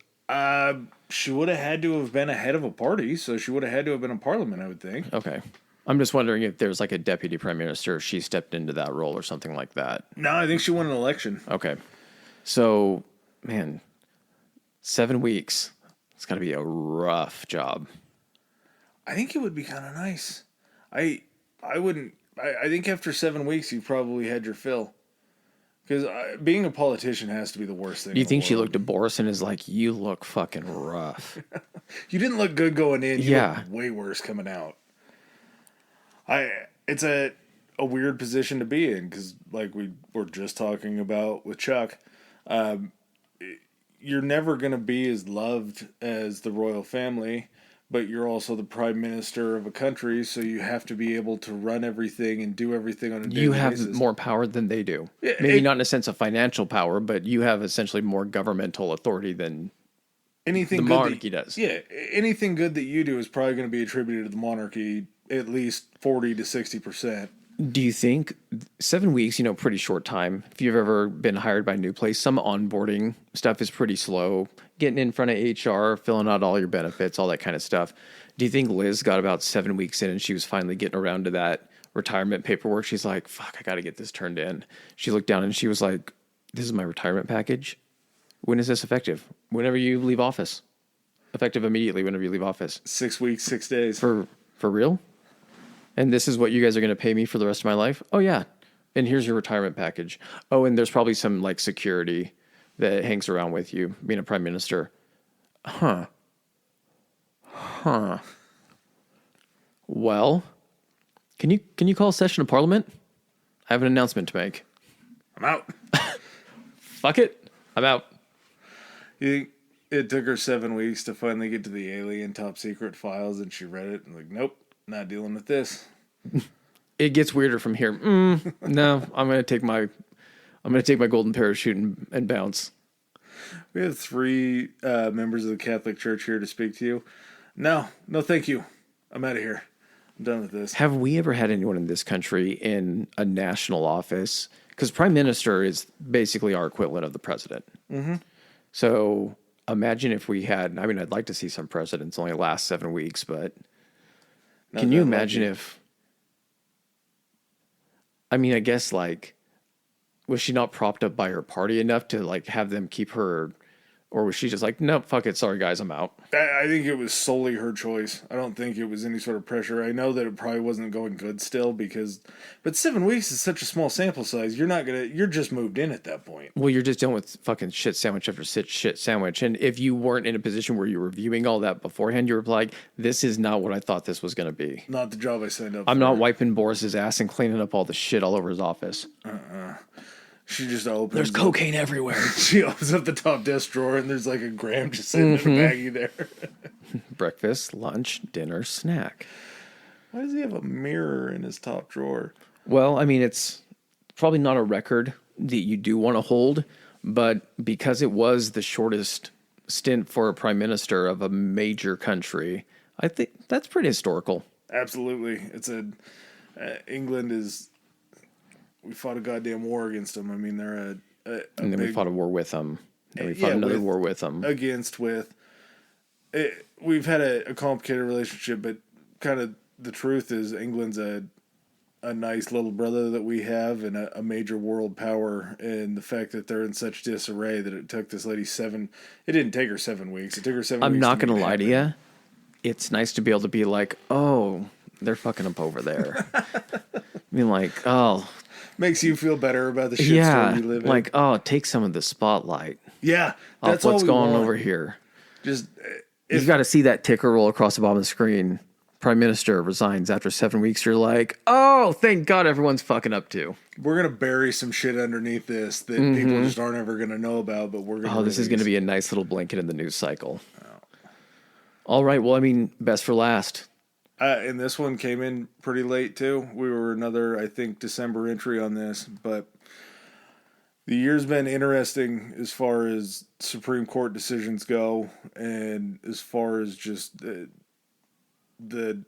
S2: She would have had to have been a head of a party, so she would have had to have been in parliament, I would think.
S1: Okay. I'm just wondering if there's like a deputy prime minister, she stepped into that role or something like that.
S2: No, I think she won an election.
S1: Okay. So, man, 7 weeks. It's got to be a rough job.
S2: I think it would be kind of nice. I wouldn't I think after 7 weeks, you probably had your fill. Because being a politician has to be the worst thing
S1: Do you
S2: in the
S1: think she
S2: world.
S1: looked at Boris and is like, "You look fucking rough"?
S2: You didn't look good going in. You
S1: Yeah.
S2: look way worse coming out. It's a weird position to be in because, like we were just talking about with Chuck, you're never going to be as loved as the royal family, but you're also the prime minister of a country, so you have to be able to run everything and do everything on a
S1: You
S2: daily
S1: have
S2: basis.
S1: more power than they do.
S2: Yeah,
S1: Maybe not in a sense of financial power, but you have essentially more governmental authority than
S2: anything
S1: the
S2: good
S1: monarchy
S2: that,
S1: does.
S2: Yeah, anything good that you do is probably going to be attributed to the monarchy at least 40 to 60%.
S1: Do you think 7 weeks, pretty short time? If you've ever been hired by a new place, some onboarding stuff is pretty slow. Getting in front of HR, filling out all your benefits, all that kind of stuff. Do you think Liz got about 7 weeks in and she was finally getting around to that retirement paperwork? She's like, fuck, I got to get this turned in. She looked down and she was like, this is my retirement package. When is this effective? Whenever you leave office. Effective immediately whenever you leave office.
S2: 6 weeks, 6 days.
S1: For real? And this is what you guys are going to pay me for the rest of my life? Oh, yeah. And here's your retirement package. Oh, and there's probably some like security that hangs around with you being a prime minister. Huh. Well, can you call a session of parliament? I have an announcement to make.
S2: I'm out.
S1: Fuck it. I'm out.
S2: You think it took her 7 weeks to finally get to the alien top secret files and she read it and like, nope, not dealing with this.
S1: It gets weirder from here. No, I'm gonna take my golden parachute and bounce.
S2: We have 3 members of the Catholic Church here to speak to you. No, thank you. I'm out of here. I'm done with this.
S1: Have we ever had anyone in this country in a national office? Because prime minister is basically our equivalent of the president. Mm-hmm. So imagine if we had. I mean, I'd like to see some presidents only last 7 weeks, but can you imagine if? I mean, I guess like, was she not propped up by her party enough to like have them keep her, or was she just like, nope, fuck it, sorry guys, I'm out?
S2: I think it was solely her choice. I don't think it was any sort of pressure. I know that it probably wasn't going good still but 7 weeks is such a small sample size. You're just moved in at that point.
S1: Well, you're just dealing with fucking shit sandwich after shit sandwich. And if you weren't in a position where you were reviewing all that beforehand, you were like, this is not what I thought this was going to be.
S2: Not the job I signed up for.
S1: I'm not wiping Boris's ass and cleaning up all the shit all over his office.
S2: She just opens.
S1: There's cocaine everywhere.
S2: She opens up the top desk drawer and there's like a gram just sitting in a baggie there.
S1: Breakfast, lunch, dinner, snack.
S2: Why does he have a mirror in his top drawer?
S1: Well, I mean, it's probably not a record that you do want to hold, but because it was the shortest stint for a prime minister of a major country, I think that's pretty historical.
S2: Absolutely. England is. We fought a goddamn war against them. I mean, they're
S1: and then we fought a war with them. And we fought another war with them.
S2: We've had a complicated relationship, but kind of the truth is England's a nice little brother that we have and a major world power. And the fact that they're in such disarray that it took this lady it didn't take her 7 weeks. It took her 7 weeks.
S1: I'm not going to lie to you. It's nice to be able to be like, oh, they're fucking up over there. I mean, like, oh.
S2: Makes you feel better about the shit story you live in.
S1: Like, oh, take some of the spotlight.
S2: Yeah,
S1: that's what's going on over here.
S2: Just
S1: you've got to see that ticker roll across the bottom of the screen. Prime Minister resigns after 7 weeks. You're like, oh, thank God everyone's fucking up to.
S2: We're gonna bury some shit underneath this that people just aren't ever gonna know about. But we're gonna.
S1: Oh, this is gonna be a nice little blanket in the news cycle. Oh. All right. Well, I mean, best for last.
S2: And this one came in pretty late too. We were another, I think, December entry on this, but the year's been interesting as far as Supreme Court decisions go, and as far as just the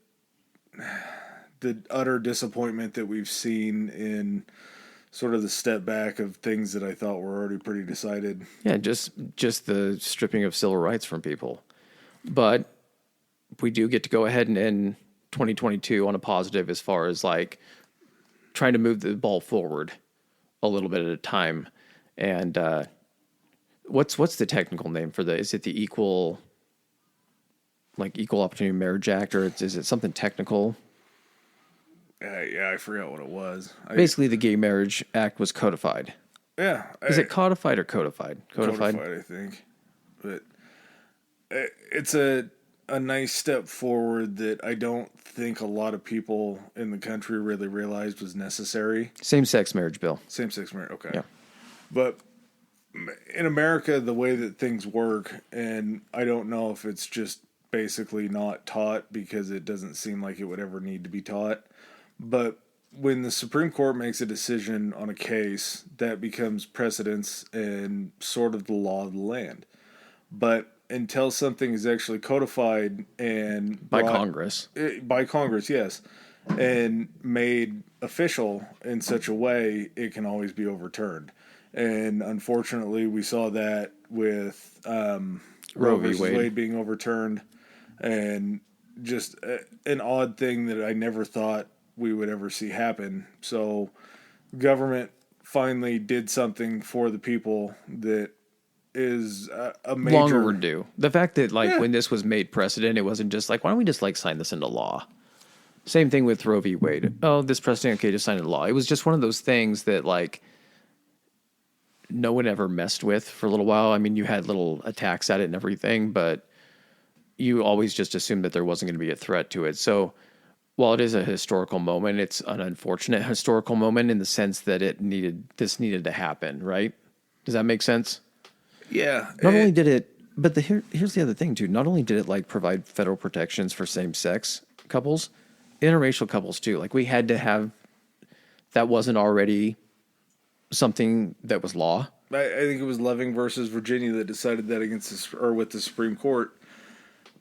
S2: utter disappointment that we've seen in sort of the step back of things that I thought were already pretty decided.
S1: Yeah, just the stripping of civil rights from people, but we do get to go ahead and end 2022 on a positive as far as like trying to move the ball forward a little bit at a time. And what's the technical name for is it the Equal Opportunity Marriage Act, or is it something technical?
S2: Yeah, I forgot what it was.
S1: Basically, the Gay Marriage Act was codified.
S2: Yeah,
S1: Is it codified or codified?
S2: codified, I think. But it's a nice step forward that I don't think a lot of people in the country really realized was necessary.
S1: Same-sex marriage bill.
S2: Same sex marriage, okay.
S1: Yeah.
S2: But in America, the way that things work, and I don't know if it's just basically not taught because it doesn't seem like it would ever need to be taught, but when the Supreme Court makes a decision on a case, that becomes precedence and sort of the law of the land. But until something is actually codified and
S1: By Congress.
S2: by Congress, yes, and made official in such a way, it can always be overturned. And unfortunately, we saw that with Roe versus Wade being overturned, and just an odd thing that I never thought we would ever see happen. So, government finally did something for the people that is a major
S1: Long overdue. The fact that when this was made precedent, it wasn't just like, why don't we just sign this into law? Same thing with Roe v. Wade. Oh, this precedent, okay, just sign it into law. It was just one of those things that no one ever messed with for a little while. I mean, you had little attacks at it and everything, but you always just assumed that there wasn't going to be a threat to it. So while it is a historical moment, it's an unfortunate historical moment in the sense that this needed to happen, right? Does that make sense?
S2: Yeah.
S1: Not only did it, but here's the other thing too. Not only did it provide federal protections for same-sex couples, interracial couples too. We had to have that wasn't already something that was law.
S2: I think it was Loving versus Virginia that decided that with the Supreme Court.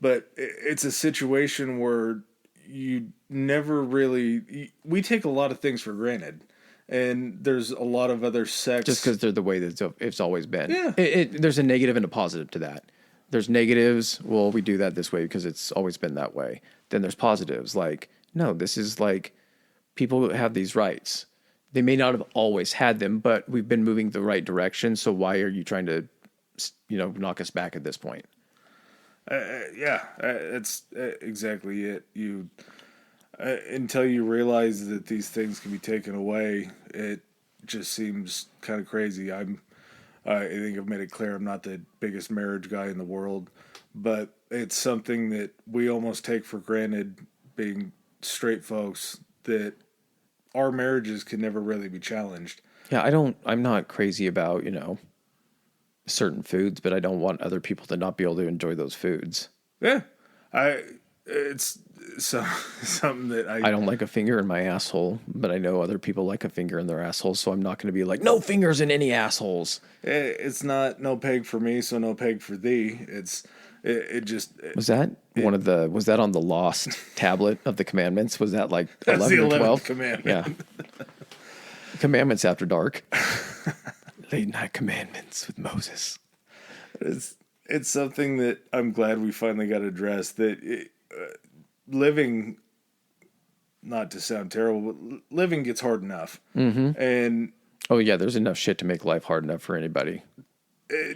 S2: But it's a situation where you never really, we take a lot of things for granted, and there's a lot of other sects
S1: just because they're the way that it's always been.
S2: Yeah,
S1: there's a negative and a positive to that. There's negatives. Well, we do that this way because it's always been that way. Then there's positives. No, this is people have these rights. They may not have always had them, but we've been moving the right direction. So why are you trying to, knock us back at this point?
S2: That's exactly it. You until you realize that these things can be taken away, it just seems kind of crazy. I think I've made it clear I'm not the biggest marriage guy in the world, but it's something that we almost take for granted, being straight folks, that our marriages can never really be challenged.
S1: Yeah, I'm not crazy about, certain foods, but I don't want other people to not be able to enjoy those foods.
S2: Yeah. It's something that
S1: I don't like a finger in my asshole, but I know other people like a finger in their asshole, so I'm not going to be like, no fingers in any assholes.
S2: It's not no peg for me, so no peg for thee. Was
S1: that on the lost tablet of the commandments? Was that 11 or 12?
S2: Commandment.
S1: Yeah. Commandments after dark. Late night commandments with Moses.
S2: It's something that I'm glad we finally got addressed. That living, not to sound terrible, but living gets hard enough.
S1: Mm-hmm.
S2: And
S1: oh yeah, there's enough shit to make life hard enough for anybody.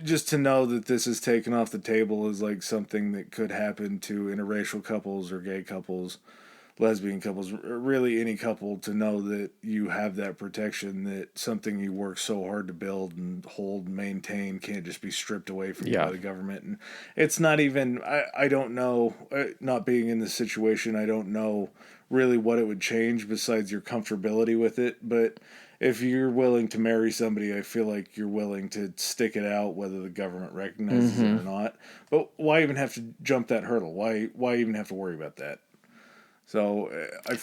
S2: Just to know that this is taken off the table is something that could happen to interracial couples or gay couples, lesbian couples, really any couple, to know that you have that protection, that something you work so hard to build and hold and maintain can't just be stripped away from you by the government. And it's not even, I don't know, not being in this situation, I don't know really what it would change besides your comfortability with it. But if you're willing to marry somebody, I feel like you're willing to stick it out whether the government recognizes it or not. But why even have to jump that hurdle? Why even have to worry about that? So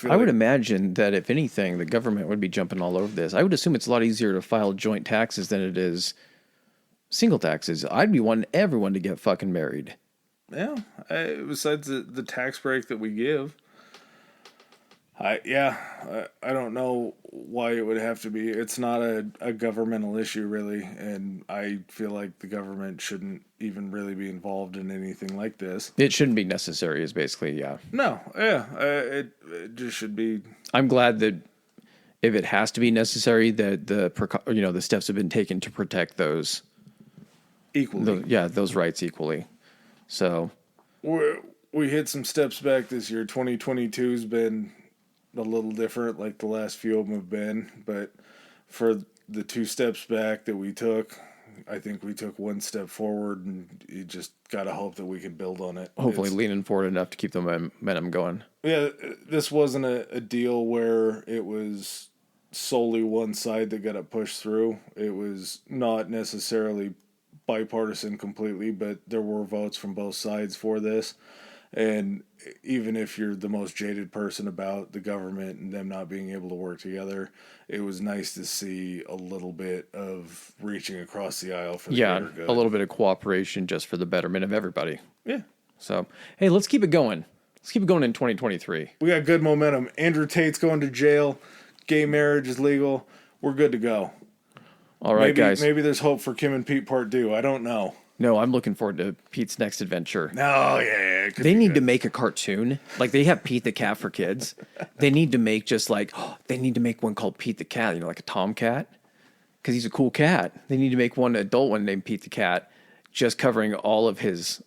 S2: I
S1: would imagine that if anything, the government would be jumping all over this. I would assume it's a lot easier to file joint taxes than it is single taxes. I'd be wanting everyone to get fucking married.
S2: Yeah. Besides the tax break that we give. I don't know why it would have to be. It's not a governmental issue, really, and I feel like the government shouldn't even really be involved in anything like this.
S1: It shouldn't be necessary, is basically, yeah.
S2: No, it just should be.
S1: I'm glad that if it has to be necessary, that the steps have been taken to protect those
S2: equally.
S1: Those rights equally. So
S2: we hit some steps back this year. 2022's been a little different like the last few of them have been, but for the 2 steps back that we took, I think we took 1 step forward, and you just got to hope that we can build on it.
S1: Hopefully leaning forward enough to keep the momentum going.
S2: Yeah, this wasn't a deal where it was solely one side that got it pushed through. It was not necessarily bipartisan completely, but there were votes from both sides for this. And even if you're the most jaded person about the government and them not being able to work together, it was nice to see a little bit of reaching across the aisle for the greater good.
S1: A little bit of cooperation just for the betterment of everybody.
S2: Yeah.
S1: So, hey, let's keep it going. Let's keep it going in 2023.
S2: We got good momentum. Andrew Tate's going to jail. Gay marriage is legal. We're good to go.
S1: All right, guys.
S2: Maybe there's hope for Kim and Pete Part 2. I don't know.
S1: No, I'm looking forward to Pete's next adventure.
S2: Oh, yeah.
S1: They need to make a cartoon. Like, they have Pete the Cat for kids. They need to make they need to make one called Pete the Cat, like a tomcat, because he's a cool cat. They need to make one adult one named Pete the Cat, just covering all of his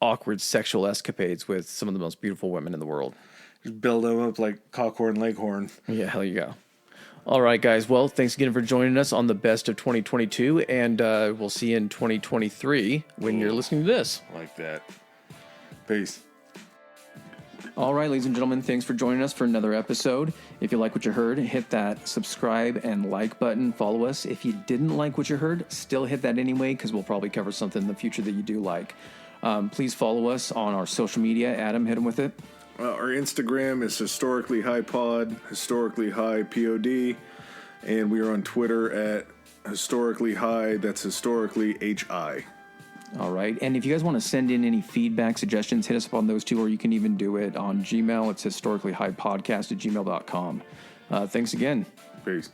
S1: awkward sexual escapades with some of the most beautiful women in the world.
S2: Just build them up like Cockhorn, Leghorn.
S1: Yeah, hell you go. All right, guys. Well, thanks again for joining us on the best of 2022, and we'll see you in 2023 when you're listening to this.
S2: Like that. Peace.
S1: All right, ladies and gentlemen, thanks for joining us for another episode. If you like what you heard, hit that subscribe and like button. Follow us. If you didn't like what you heard, still hit that anyway, because we'll probably cover something in the future that you do like. Please follow us on our social media. Adam, hit them with it.
S2: Our Instagram is Historically High Pod, Historically High POD, and we are on Twitter at Historically High. That's Historically HI.
S1: All right. And if you guys want to send in any feedback, suggestions, hit us up on those two, or you can even do it on Gmail. It's historicallyhighpodcast@gmail.com. Thanks again.
S2: Peace.